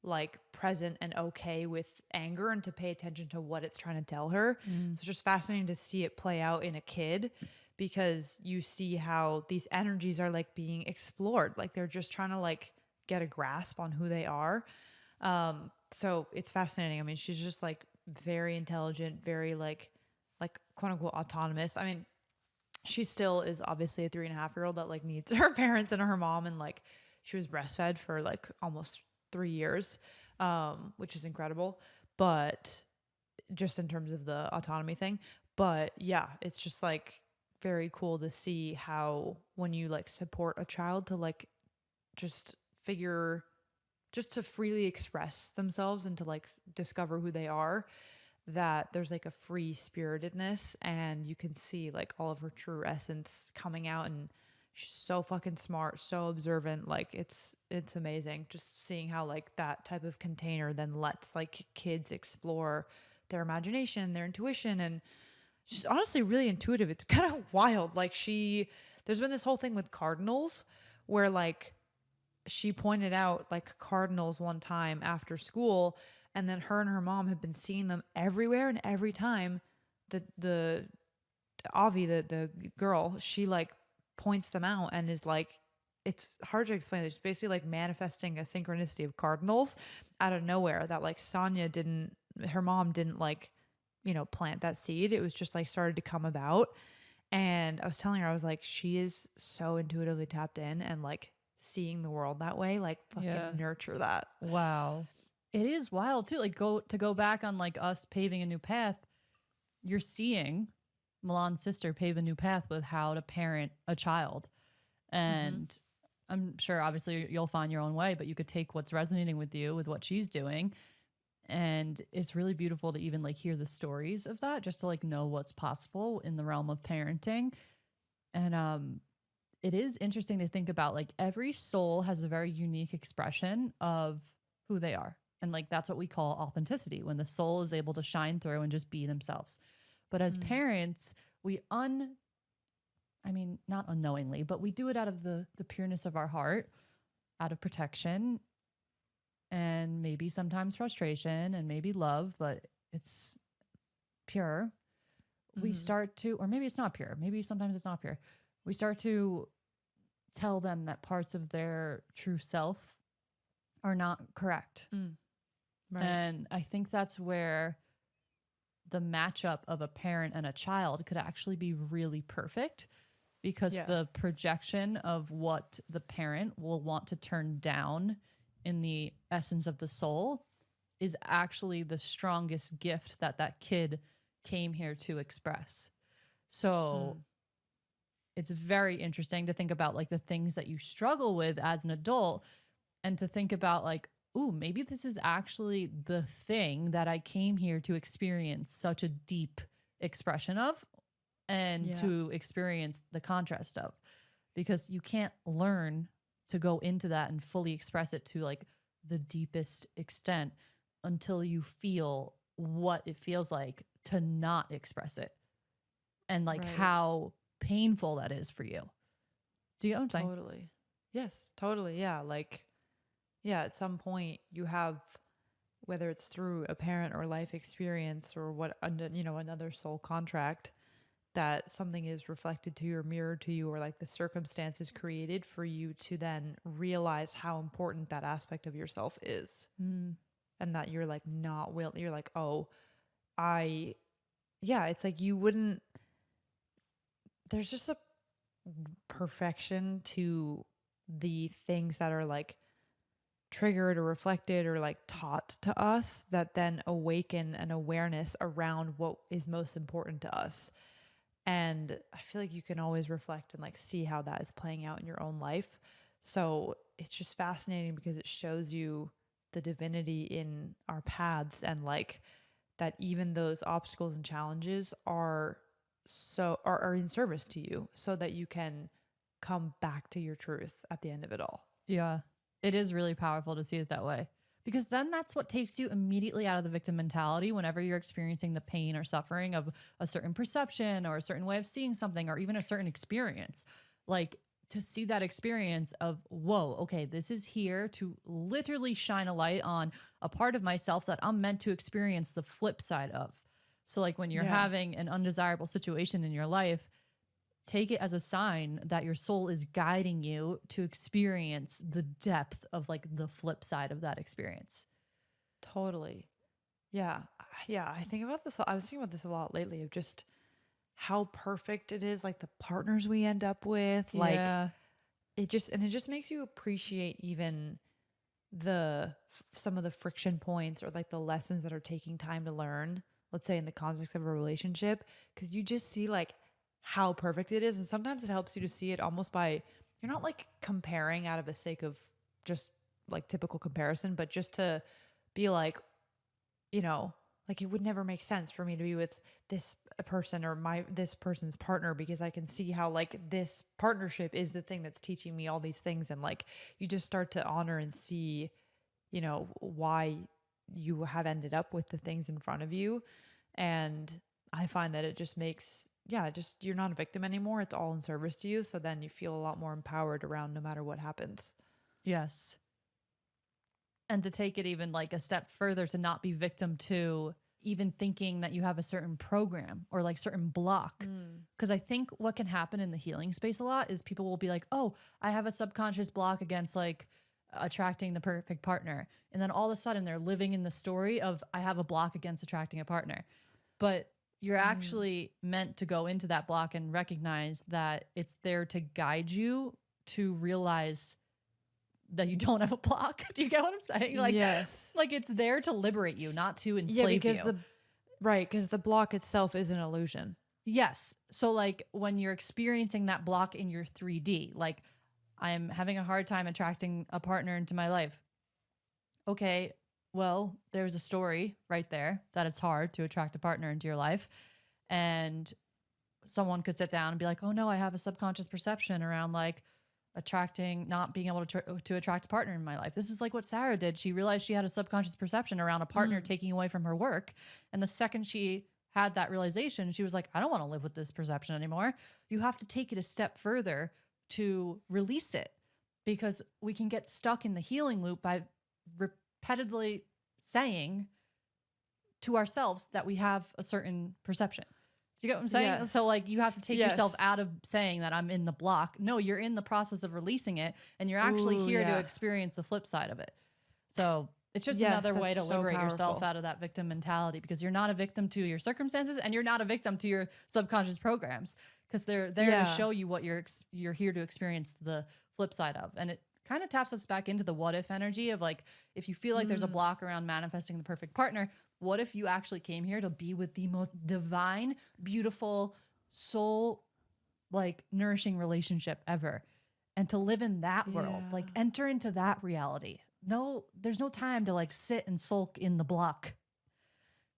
like present and okay with anger and to pay attention to what it's trying to tell her. So it's just fascinating to see it play out in a kid, because you see how these energies are like being explored. Like they're just trying to like get a grasp on who they are. So it's fascinating. I mean, she's just like very intelligent, very like quote unquote autonomous. I mean, she still is obviously a 3.5-year-old that like needs her parents and her mom, and like she was breastfed for like almost 3 years, which is incredible. But just in terms of the autonomy thing, but yeah, it's just like very cool to see how when you like support a child to like just figure just to freely express themselves and to like discover who they are, that there's like a free spiritedness and you can see like all of her true essence coming out. And she's so fucking smart, so observant. Like it's amazing just seeing how like that type of container then lets like kids explore their imagination, their intuition. And she's honestly really intuitive. It's kind of wild. Like there's been this whole thing with cardinals where like she pointed out like cardinals one time after school, and then her and her mom have been seeing them everywhere, and every time the Avi, the girl, she like points them out and is like, it's hard to explain. It's basically like manifesting a synchronicity of cardinals out of nowhere that like her mom didn't like, you know, plant that seed. It was just like started to come about. And I was telling her, I was like, she is so intuitively tapped in and like seeing the world that way, like fucking nurture that. Wow. It is wild too. Like go back on like us paving a new path. You're seeing Milan's sister pave a new path with how to parent a child. And I'm sure obviously you'll find your own way, but you could take what's resonating with you with what she's doing. And it's really beautiful to even like hear the stories of that, just to like know what's possible in the realm of parenting. And it is interesting to think about like every soul has a very unique expression of who they are. And like that's what we call authenticity, when the soul is able to shine through and just be themselves. But as parents, I mean, not unknowingly, but we do it out of the pureness of our heart, out of protection and maybe sometimes frustration and maybe love, but it's pure. We start to, or maybe it's not pure. Maybe sometimes it's not pure. We start to tell them that parts of their true self are not correct. Right. And I think that's where the matchup of a parent and a child could actually be really perfect, because the projection of what the parent will want to turn down in the essence of the soul is actually the strongest gift that kid came here to express. So it's very interesting to think about like the things that you struggle with as an adult, and to think about like, ooh, maybe this is actually the thing that I came here to experience such a deep expression of, and to experience the contrast of, because you can't learn to go into that and fully express it to like the deepest extent until you feel what it feels like to not express it, and like how painful that is for you. Do you know what I'm saying? Totally. Yes, totally. Yeah. Like, yeah, at some point you have, whether it's through a parent or life experience or what, you know, another soul contract, that something is reflected to you or mirrored to you, or like the circumstances created for you to then realize how important that aspect of yourself is. And that you're like not will you're like, oh, it's like you wouldn't, there's just a perfection to the things that are like triggered or reflected or like taught to us that then awaken an awareness around what is most important to us. And I feel like you can always reflect and like see how that is playing out in your own life. So it's just fascinating because it shows you the divinity in our paths, and like that even those obstacles and challenges are in service to you so that you can come back to your truth at the end of it all. Yeah. It is really powerful to see it that way, because then that's what takes you immediately out of the victim mentality whenever you're experiencing the pain or suffering of a certain perception or a certain way of seeing something or even a certain experience. Like, to see that experience of, whoa, okay, this is here to literally shine a light on a part of myself that I'm meant to experience the flip side of. So like when you're having an undesirable situation in your life, take it as a sign that your soul is guiding you to experience the depth of like the flip side of that experience. Totally. Yeah. Yeah. I think about this. I was thinking about this a lot lately, of just how perfect it is. Like the partners we end up with, like it just makes you appreciate even some of the friction points or like the lessons that are taking time to learn, let's say in the context of a relationship. 'Cause you just see like how perfect it is. And sometimes it helps you to see it almost by, you're not like comparing out of the sake of just like typical comparison, but just to be like, like it would never make sense for me to be with this person or this person's partner, because I can see how like this partnership is the thing that's teaching me all these things. And like, you just start to honor and see, why you have ended up with the things in front of you. And I find that it just makes, you're not a victim anymore. It's all in service to you. So then you feel a lot more empowered around no matter what happens. Yes. And to take it even like a step further, to not be victim to even thinking that you have a certain program or like certain block. Because I think what can happen in the healing space a lot is people will be like, oh, I have a subconscious block against like attracting the perfect partner. And then all of a sudden they're living in the story of, I have a block against attracting a partner. But you're actually meant to go into that block and recognize that it's there to guide you to realize that you don't have a block. Do you get what I'm saying? Like, yes. Like it's there to liberate you, not to enslave you. Because the block itself is an illusion. Yes. So like when you're experiencing that block in your 3D, like I'm having a hard time attracting a partner into my life. Okay, well, there's a story right there that it's hard to attract a partner into your life. And someone could sit down and be like, oh no, I have a subconscious perception around like not being able to attract a partner in my life. This is like what Sarah did. She realized she had a subconscious perception around a partner taking away from her work. And the second she had that realization, she was like, I don't want to live with this perception anymore. You have to take it a step further to release it, because we can get stuck in the healing loop by repetitively saying to ourselves that we have a certain perception. Do you get what I'm saying? Yes. So like you have to take yourself out of saying that I'm in the block. No, you're in the process of releasing it, and you're actually here to experience the flip side of it. So it's just another way to liberate yourself out of that victim mentality, because you're not a victim to your circumstances and you're not a victim to your subconscious programs, because they're there to show you what you're here to experience the flip side of. And it kind of taps us back into the what if energy of like, if you feel like there's a block around manifesting the perfect partner, what if you actually came here to be with the most divine, beautiful, soul like nourishing relationship ever, and to live in that world, like enter into that reality. No, there's no time to like sit and sulk in the block.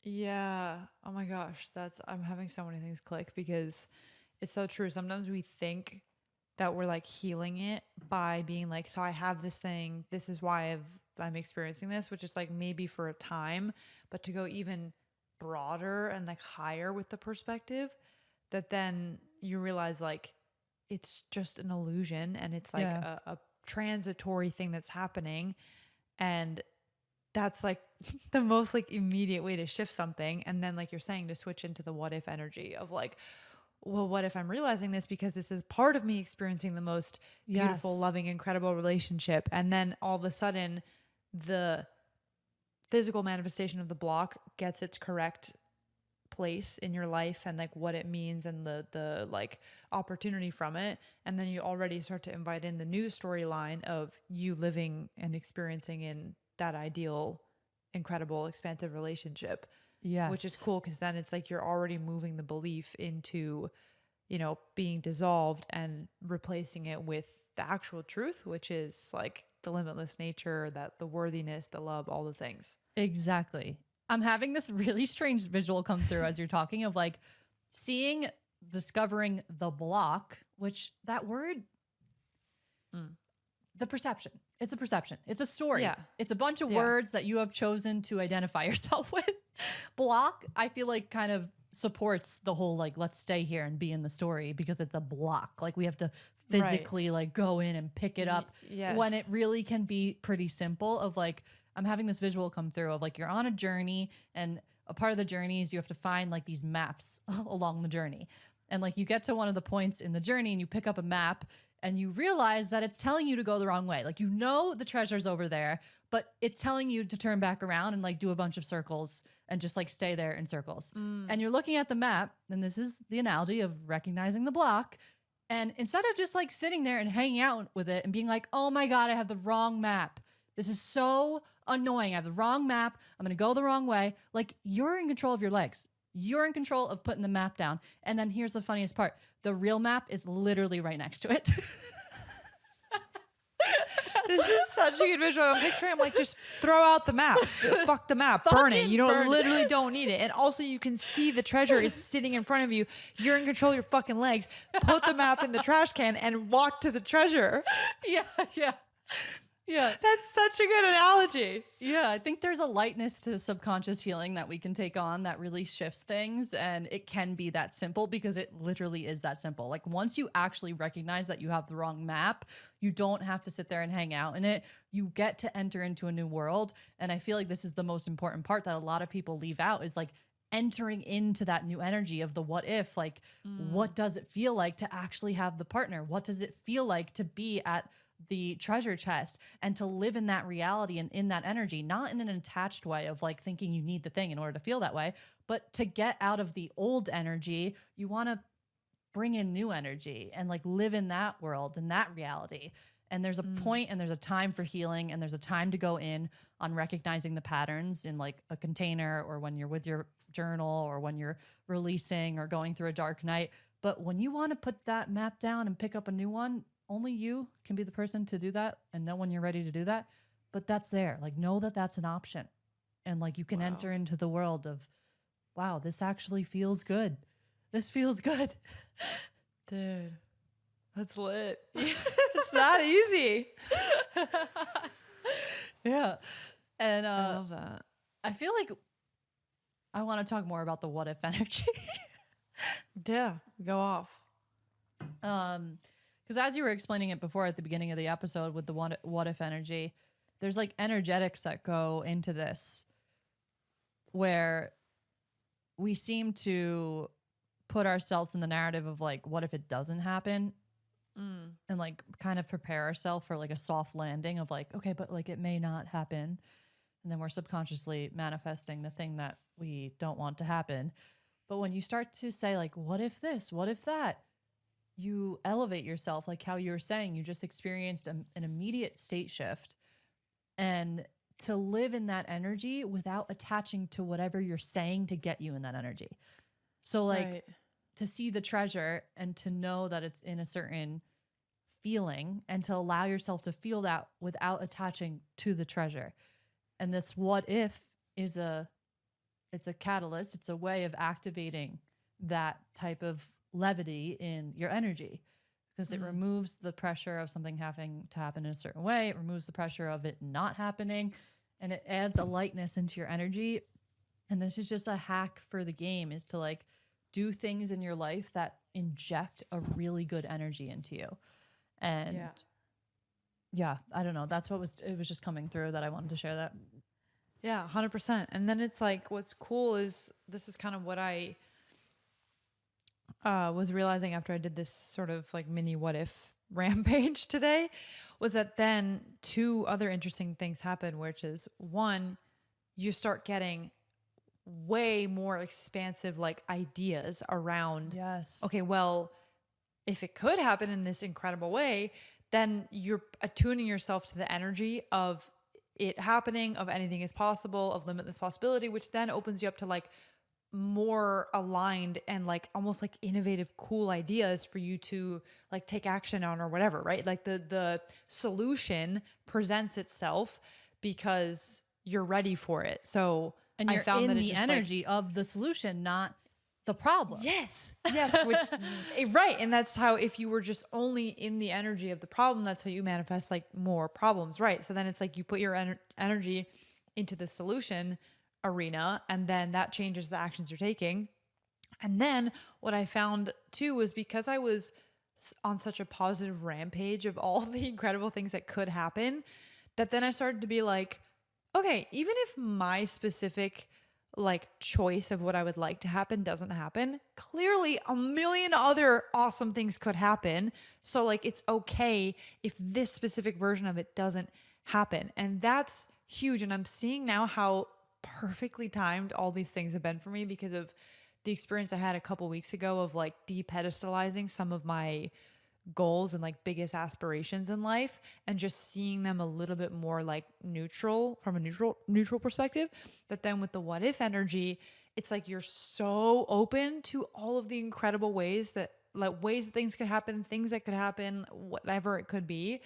Yeah. Oh my gosh. I'm having so many things click, because it's so true. Sometimes we think that we're like healing it by being like, so I have this thing, this is why I'm experiencing this, which is like maybe for a time, but to go even broader and like higher with the perspective, that then you realize like it's just an illusion, and it's like a transitory thing that's happening. And that's like the most like immediate way to shift something. And then like you're saying, to switch into the what if energy of like, well, what if I'm realizing this because this is part of me experiencing the most beautiful, Yes. loving, incredible relationship. And then all of a sudden the physical manifestation of the block gets its correct place in your life and like what it means and the like opportunity from it. And then you already start to invite in the new storyline of you living and experiencing in that ideal, incredible, expansive relationship. Yes. Which is cool because then it's like you're already moving the belief into, you know, being dissolved and replacing it with the actual truth, which is like the limitless nature, that the worthiness, the love, all the things. Exactly. I'm having this really strange visual come through as you're talking of like discovering the block, which that word, the perception. It's a perception. It's a story. Yeah. It's a bunch of Yeah. words that you have chosen to identify yourself with. Block, I feel like kind of supports the whole like, let's stay here and be in the story because it's a block. Like we have to physically like go in and pick it up Yes. when it really can be pretty simple of like, I'm having this visual come through of like, you're on a journey and a part of the journey is you have to find like these maps along the journey. And like you get to one of the points in the journey and you pick up a map and you realize that it's telling you to go the wrong way. Like, you know, the treasure's over there, but it's telling you to turn back around and like do a bunch of circles and just like stay there in circles. And you're looking at the map, and this is the analogy of recognizing the block. And instead of just like sitting there and hanging out with it and being like, oh my God, I have the wrong map. This is so annoying. I have the wrong map. I'm going to go the wrong way. Like, you're in control of your legs. You're in control of putting the map down. And then here's the funniest part. The real map is literally right next to it. This is such a good visual. I'm picturing, I'm like, just throw out the map. Fuck the map. Burn it. You burn it. literally don't need it. And also you can see the treasure is sitting in front of you. You're in control of your fucking legs. Put the map in the trash can and walk to the treasure. Yeah. Yeah. That's such a good analogy. Yeah, I think there's a lightness to subconscious healing that we can take on that really shifts things. And it can be that simple because it literally is that simple. Like, once you actually recognize that you have the wrong map, you don't have to sit there and hang out in it. You get to enter into a new world. And I feel like this is the most important part that a lot of people leave out is like entering into that new energy of the what if. Like, what does it feel like to actually have the partner? What does it feel like to be at the treasure chest and to live in that reality and in that energy, not in an attached way of like thinking you need the thing in order to feel that way, but to get out of the old energy, you want to bring in new energy and like live in that world and that reality. And there's a point and there's a time for healing and there's a time to go in on recognizing the patterns in like a container or when you're with your journal or when you're releasing or going through a dark night. But when you want to put that map down and pick up a new one, only you can be the person to do that and know when you're ready to do that. But that's there. Like, know that that's an option. And like, you can enter into the world of, wow, this actually feels good. This feels good. Dude, that's lit. It's that easy. Yeah. And I love that. I feel like I want to talk more about the what if energy. Yeah, go off. Because as you were explaining it before at the beginning of the episode with the what if energy, there's like energetics that go into this where we seem to put ourselves in the narrative of like, what if it doesn't happen? And like kind of prepare ourselves for like a soft landing of like, okay, but like it may not happen. And then we're subconsciously manifesting the thing that we don't want to happen. But when you start to say like, what if this, what if that? You elevate yourself, like how you were saying, you just experienced an immediate state shift. And to live in that energy without attaching to whatever you're saying to get you in that energy. So like to see the treasure and to know that it's in a certain feeling and to allow yourself to feel that without attaching to the treasure. And this what if is it's a catalyst. It's a way of activating that type of levity in your energy because it removes the pressure of something having to happen in a certain way. It removes the pressure of it not happening and it adds a lightness into your energy. And this is just a hack for the game is to like do things in your life that inject a really good energy into you. And yeah, I don't know. That's what it was just coming through that I wanted to share that. Yeah, 100%. And then it's like, what's cool is this is kind of what I was realizing after I did this sort of like mini what if rampage today was that then two other interesting things happen, which is one, you start getting way more expansive like ideas around, Yes. okay, well, if it could happen in this incredible way, then you're attuning yourself to the energy of it happening, of anything is possible, of limitless possibility, which then opens you up to like more aligned and like almost like innovative, cool ideas for you to like take action on or whatever, right? Like the solution presents itself because you're ready for it. So And I you're found in that it the just energy of the solution, not the problem. yes, which right, and that's how if you were just only in the energy of the problem, that's how you manifest like more problems, right? So then it's like you put your energy into the solution arena, and then that changes the actions you're taking. And then what I found too was because I was on such a positive rampage of all the incredible things that could happen, that then I started to be like, okay, even if my specific like choice of what I would like to happen doesn't happen, clearly a million other awesome things could happen. So like it's okay if this specific version of it doesn't happen. And that's huge. And I'm seeing now how perfectly timed all these things have been for me because of the experience I had a couple weeks ago of like depedestalizing some of my goals and like biggest aspirations in life and just seeing them a little bit more like neutral from a neutral perspective. That then with the what if energy, it's like you're so open to all of the incredible ways that like ways that things could happen, things that could happen, whatever it could be,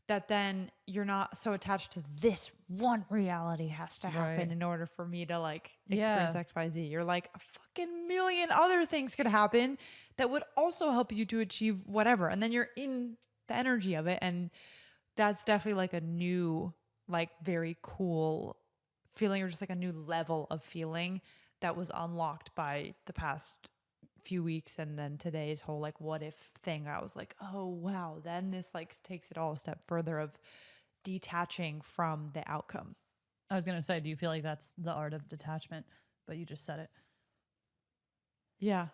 that then you're not so attached to this one reality has to happen Right. in order for me to like Yeah. experience XYZ. You're like a fucking million other things could happen that would also help you to achieve whatever. And then you're in the energy of it. And that's definitely like a new, like very cool feeling, or just like a new level of feeling that was unlocked by the past few weeks. And then today's whole like what if thing, I was like, oh wow, then this like takes it all a step further of detaching from the outcome. I was going to say, do you feel like that's the art of detachment? But you just said it. Yeah,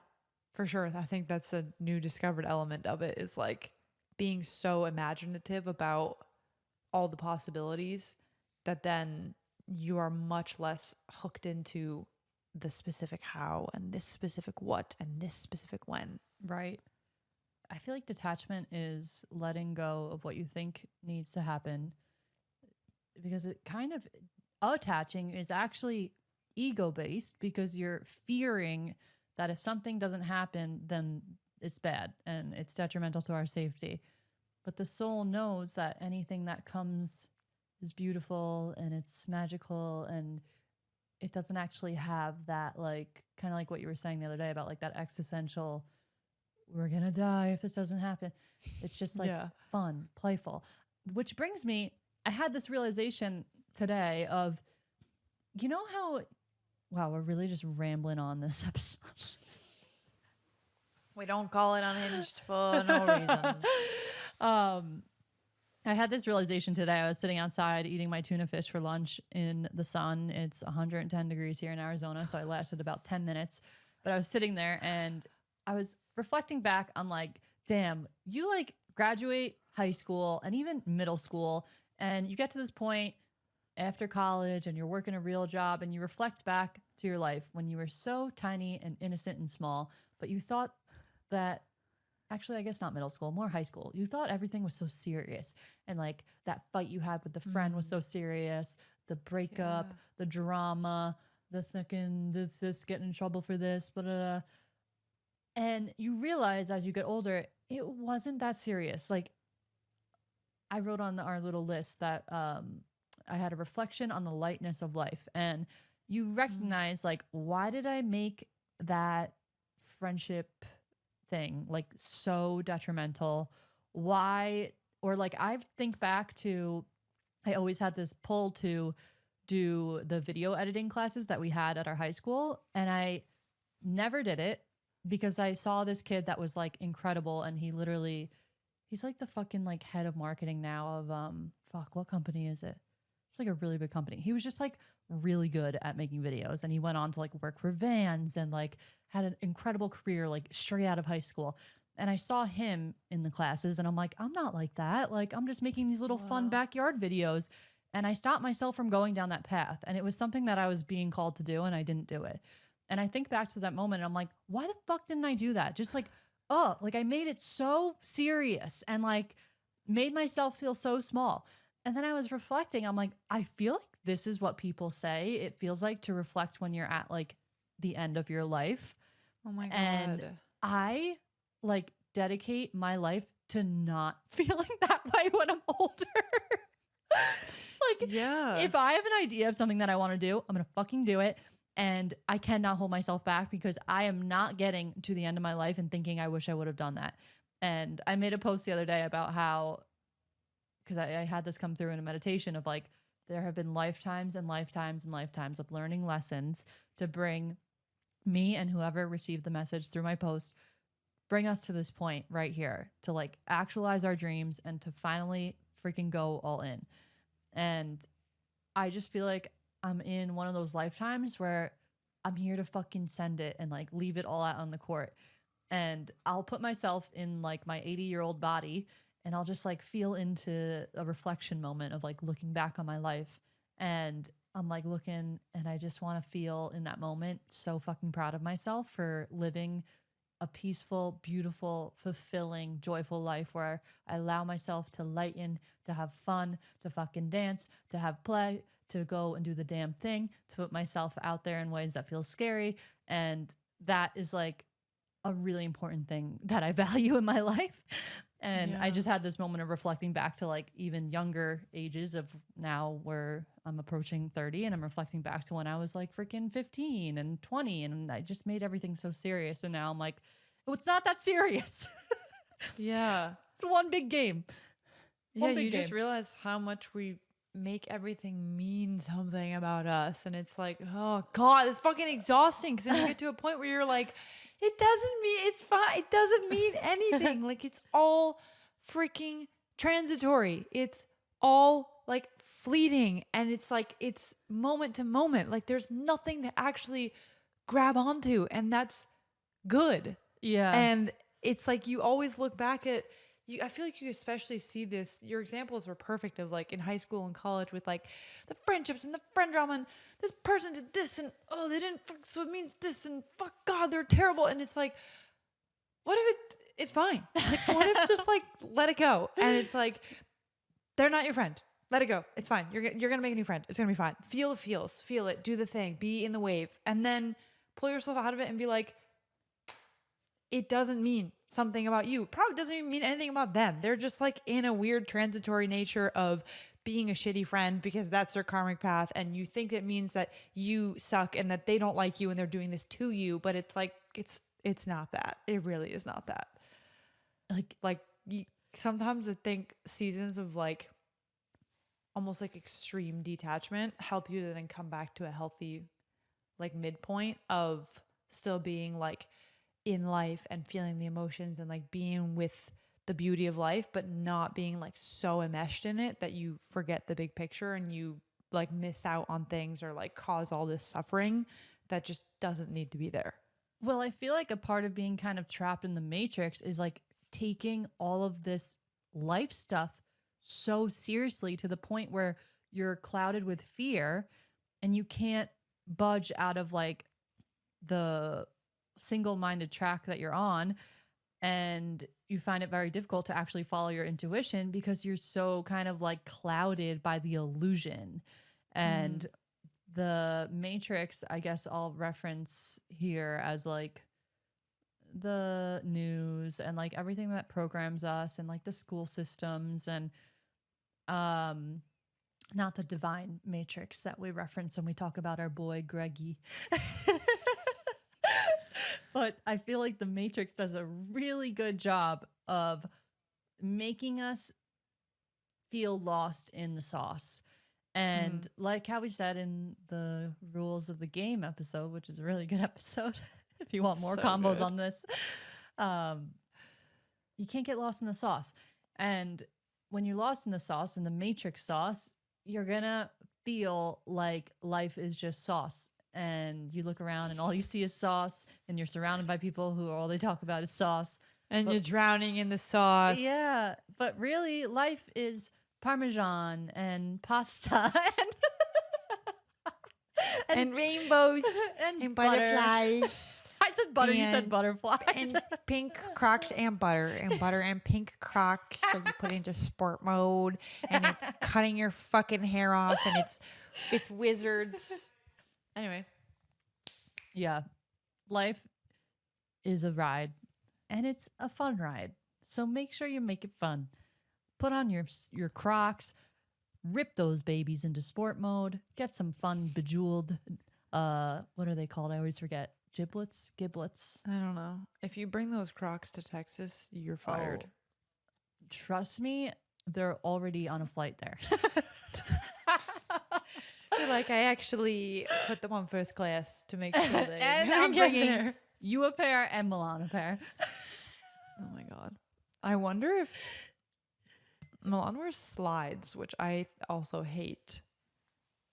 for sure. I think that's a new discovered element of it, is like being so imaginative about all the possibilities that then you are much less hooked into the specific how and this specific what and this specific when. Right. I feel like detachment is letting go of what you think needs to happen, because it kind of attaching is actually ego based, because you're fearing that if something doesn't happen, then it's bad and it's detrimental to our safety. But the soul knows that anything that comes is beautiful and it's magical, and it doesn't actually have that, like, kind of like what you were saying the other day about like that existential, we're gonna die if this doesn't happen. It's just like fun, playful. Which brings me, I had this realization today of, you know how, wow, we're really just rambling on this episode. We don't call it unhinged for no reason. I had this realization today. I was sitting outside eating my tuna fish for lunch in the sun. It's 110 degrees here in Arizona, so I lasted about 10 minutes. But I was sitting there and I was reflecting back on like, damn, you like graduate high school and even middle school, and you get to this point after college and you're working a real job, and you reflect back to your life when you were so tiny and innocent and small, but you thought that, actually, I guess not middle school, more high school, you thought everything was so serious. And like that fight you had with the friend was so serious, the breakup, the drama, the thinking this getting in trouble for this, blah, blah, blah. And you realize as you get older, it wasn't that serious. Like I wrote on our little list that I had a reflection on the lightness of life. And you recognize like, why did I make that friendship thing like so detrimental? Why? Or like I think back to, I always had this pull to do the video editing classes that we had at our high school, and I never did it because I saw this kid that was like incredible, and he's like the fucking like head of marketing now of fuck, what company is it? It's like a really big company. He was just like really good at making videos, and he went on to like work for Vans and like had an incredible career like straight out of high school. And I saw him in the classes and I'm like, I'm not like that. Like I'm just making these little fun backyard videos. And I stopped myself from going down that path. And it was something that I was being called to do and I didn't do it. And I think back to that moment and I'm like, why the fuck didn't I do that? Just like, oh, like I made it so serious and like made myself feel so small. And then I was reflecting. I'm like, I feel like this is what people say it feels like to reflect when you're at like the end of your life. Oh my God. And I like dedicate my life to not feeling that way when I'm older. Like, yeah, if I have an idea of something that I want to do, I'm going to fucking do it. And I cannot hold myself back because I am not getting to the end of my life and thinking I wish I would have done that. And I made a post the other day about how, because I had this come through in a meditation of like, there have been lifetimes and lifetimes and lifetimes of learning lessons to bring me and whoever received the message through my post, bring us to this point right here to like actualize our dreams and to finally freaking go all in. And I just feel like I'm in one of those lifetimes where I'm here to fucking send it and like leave it all out on the court. And I'll put myself in like my 80-year-old body and I'll just like feel into a reflection moment of like looking back on my life. And I'm like looking and I just want to feel in that moment so fucking proud of myself for living a peaceful, beautiful, fulfilling, joyful life where I allow myself to lighten, to have fun, to fucking dance, to have play, to go and do the damn thing, to put myself out there in ways that feel scary. And that is like a really important thing that I value in my life. And I just had this moment of reflecting back to like even younger ages of now where I'm approaching 30 and I'm reflecting back to when I was like freaking 15 and 20 and I just made everything so serious. And now I'm like, oh, it's not that serious. Yeah. It's one big game. Yeah, you just realize how much we make everything mean something about us. And it's like, oh God, it's fucking exhausting. Because then you get to a point where you're like, it doesn't mean, it's fine. It doesn't mean anything. Like it's all freaking transitory. It's all like fleeting. And it's like, it's moment to moment. Like there's nothing to actually grab onto. And that's good. Yeah. And it's like, you always look back at, I feel like you especially see this, your examples were perfect of like in high school and college with like the friendships and the friend drama and this person did this and oh, they didn't, so it means this and fuck God, they're terrible. And it's like, what if it's fine? Like, what if just like, let it go? And it's like, they're not your friend. Let it go. It's fine. You're going to make a new friend. It's going to be fine. Feel the feels, feel it, do the thing, be in the wave, and then pull yourself out of it and be like, it doesn't mean something about you. Probably doesn't even mean anything about them. They're just like in a weird transitory nature of being a shitty friend because that's their karmic path. And you think it means that you suck and that they don't like you and they're doing this to you. But it's like, it's not that. It really is not that. Like sometimes I think seasons of like almost like extreme detachment help you to then come back to a healthy like midpoint of still being like in life and feeling the emotions and like being with the beauty of life, but not being like so enmeshed in it that you forget the big picture and you like miss out on things or like cause all this suffering that just doesn't need to be there. Well, I feel like a part of being kind of trapped in the matrix is like taking all of this life stuff so seriously to the point where you're clouded with fear and you can't budge out of like the single-minded track that you're on, and you find it very difficult to actually follow your intuition because you're so kind of like clouded by the illusion. And the matrix, I guess I'll reference here as like the news and like everything that programs us and like the school systems and not the divine matrix that we reference when we talk about our boy Greggy. But I feel like the Matrix does a really good job of making us feel lost in the sauce. And like how we said in the rules of the game episode, which is a really good episode, if you want more combos on this, you can't get lost in the sauce. And when you're lost in the sauce, in the Matrix sauce, you're going to feel like life is just sauce, and you look around and all you see is sauce, and you're surrounded by people who all they talk about is sauce. And you're drowning in the sauce. Yeah, but really life is Parmesan and pasta and rainbows and butterflies. I said butter, you said butterflies. And pink Crocs and butter and pink Crocs. So you put it into sport mode and it's cutting your fucking hair off and it's wizards. Anyway. Yeah. Life is a ride and it's a fun ride. So make sure you make it fun. Put on your Crocs, rip those babies into sport mode, get some fun bejeweled, what are they called? I always forget. Giblets? I don't know. If you bring those Crocs to Texas, you're fired. Oh, trust me, they're already on a flight there. You're like, I actually put them on first class to make sure they and I'm bringing there. You a pair and Milan a pair. Oh my God. I wonder if Milan wears slides, which I also hate.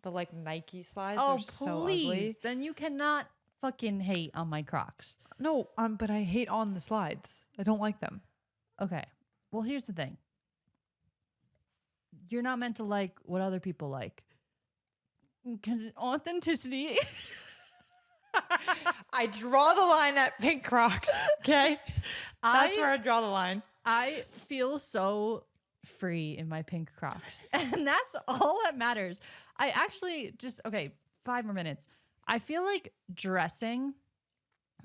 The like Nike slides are so ugly. Then you cannot fucking hate on my Crocs. No, but I hate on the slides. I don't like them. Okay. Well, here's the thing. You're not meant to like what other people like. Because authenticity. I draw the line at pink Crocs. Okay. That's where I draw the line. I feel so free in my pink Crocs. And that's all that matters. I actually okay, 5 more minutes. I feel like dressing,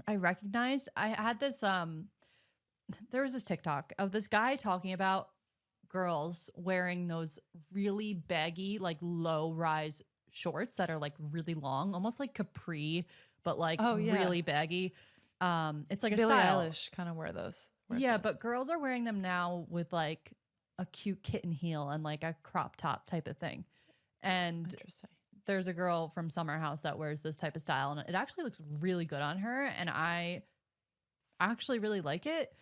I recognized I had this, there was this TikTok of this guy talking about girls wearing those really baggy, like low rise shorts that are like really long, almost like capri, but like really baggy. It's like a Billie style. Eilish kind of wear those. But girls are wearing them now with like a cute kitten heel and like a crop top type of thing. And there's a girl from Summer House that wears this type of style and it actually looks really good on her. And I actually really like it.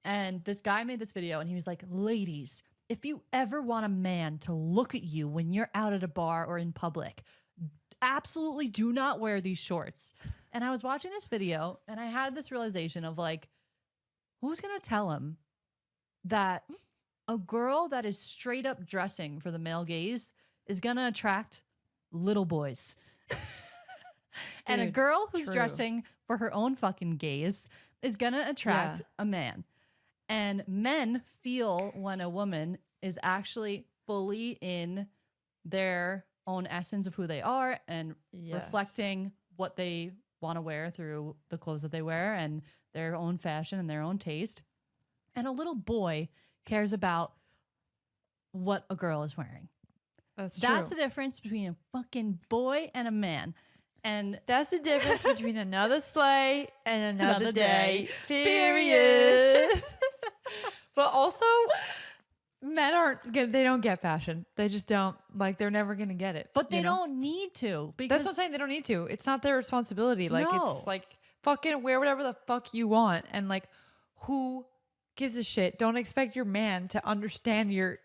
And this guy made this video and he was like, ladies, if you ever want a man to look at you when you're out at a bar or in public, absolutely do not wear these shorts. And I was watching this video and I had this realization of like, who's going to tell him that a girl that is straight up dressing for the male gaze is going to attract little boys? And a girl who's dressing for her own fucking gaze is going to attract a man. And men feel when a woman is actually fully in their own essence of who they are and reflecting what they want to wear through the clothes that they wear and their own fashion and their own taste. And a little boy cares about what a girl is wearing. That's the difference between a fucking boy and a man. And that's the difference between another sleigh and another day. Period. But also, men they don't get fashion. They just don't, like, they're never going to get it. But they don't need to. Because that's what I'm saying. They don't need to. It's not their responsibility. Like, it's like, fucking wear whatever the fuck you want. And like, who gives a shit? Don't expect your man to understand your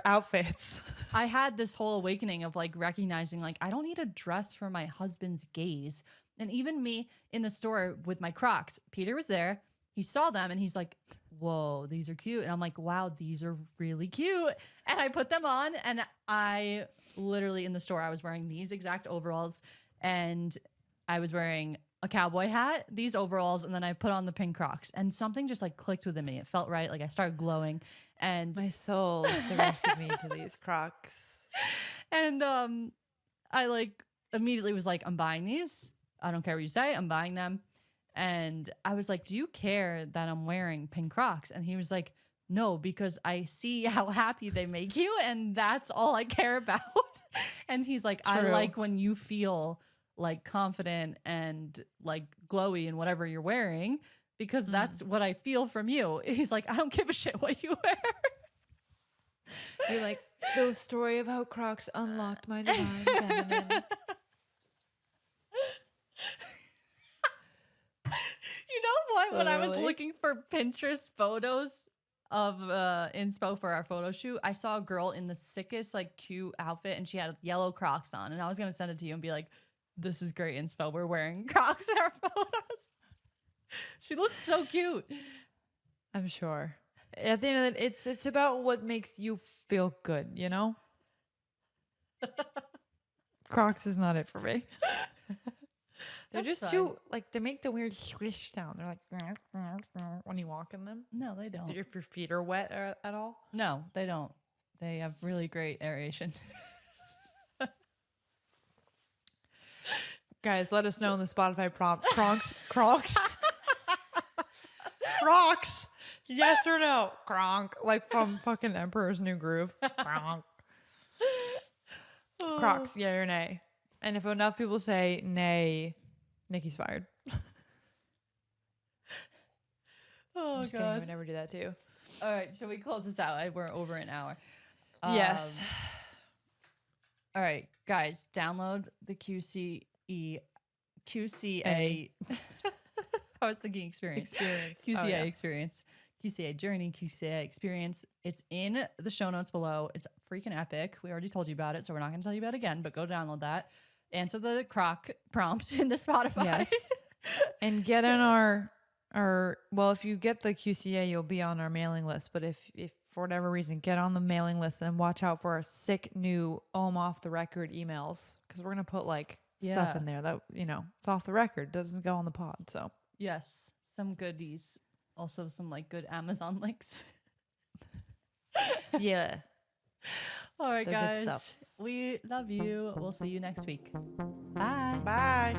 outfits. I had this whole awakening of like recognizing like I don't need a dress for my husband's gaze. And even me in the store with my Crocs, Peter was there. He saw them and he's like, whoa, these are cute. And I'm like, wow, these are really cute. And I put them on and I literally in the store, I was wearing these exact overalls and I was wearing a cowboy hat, these overalls, and then I put on the pink Crocs and something just like clicked within me. It felt right. Like I started glowing and my soul directed me to these Crocs. And I like immediately was like, I'm buying these. I don't care what you say. I'm buying them. And I was like, do you care that I'm wearing pink Crocs? And he was like, no, because I see how happy they make you. And that's all I care about. And he's like, I like when you feel like confident and like glowy in whatever you're wearing, because that's what I feel from you. He's like, I don't give a shit what you wear. You're like, the story of how Crocs unlocked my divine feminine. You know what? When I was looking for Pinterest photos of inspo for our photo shoot, I saw a girl in the sickest, like, cute outfit, and she had yellow Crocs on. And I was going to send it to you and be like, this is great inspo. We're wearing Crocs in our photos. She looked so cute. I'm sure. At the end of it, it's about what makes you feel good, you know? Crocs is not it for me. They're That's just fine. too, like, they make the weird swish sound. They're like, when you walk in them. No, they don't. If your feet are wet at all. No, they don't. They have really great aeration. Guys, let us know in the Spotify prompt. Crocs. Crocs. Yes or no? Kronk. Like from fucking Emperor's New Groove. Kronk. Crocs, yeah or nay? And if enough people say nay, Nikki's fired. Oh, Just kidding. I God. would never do that too. All right, shall we close this out? We're over an hour. Yes. All right, guys, download the QCA. I was thinking experience. QCA Oh, yeah. experience. QCA journey, QCA experience. It's in the show notes below. It's freaking epic. We already told you about it, so we're not going to tell you about it again, but go download that. Answer the croc prompt in the Spotify. Yes. And get on our, well, if you get the QCA, you'll be on our mailing list. But if for whatever reason, get on the mailing list and watch out for our sick new OOOM off the record emails. Because we're going to put like stuff in there that, you know, it's off the record. Doesn't go on the pod. So Yes, some goodies. Also some like good Amazon links. yeah. All right, The good guys. stuff. We love you. We'll see you next week. Bye. Bye.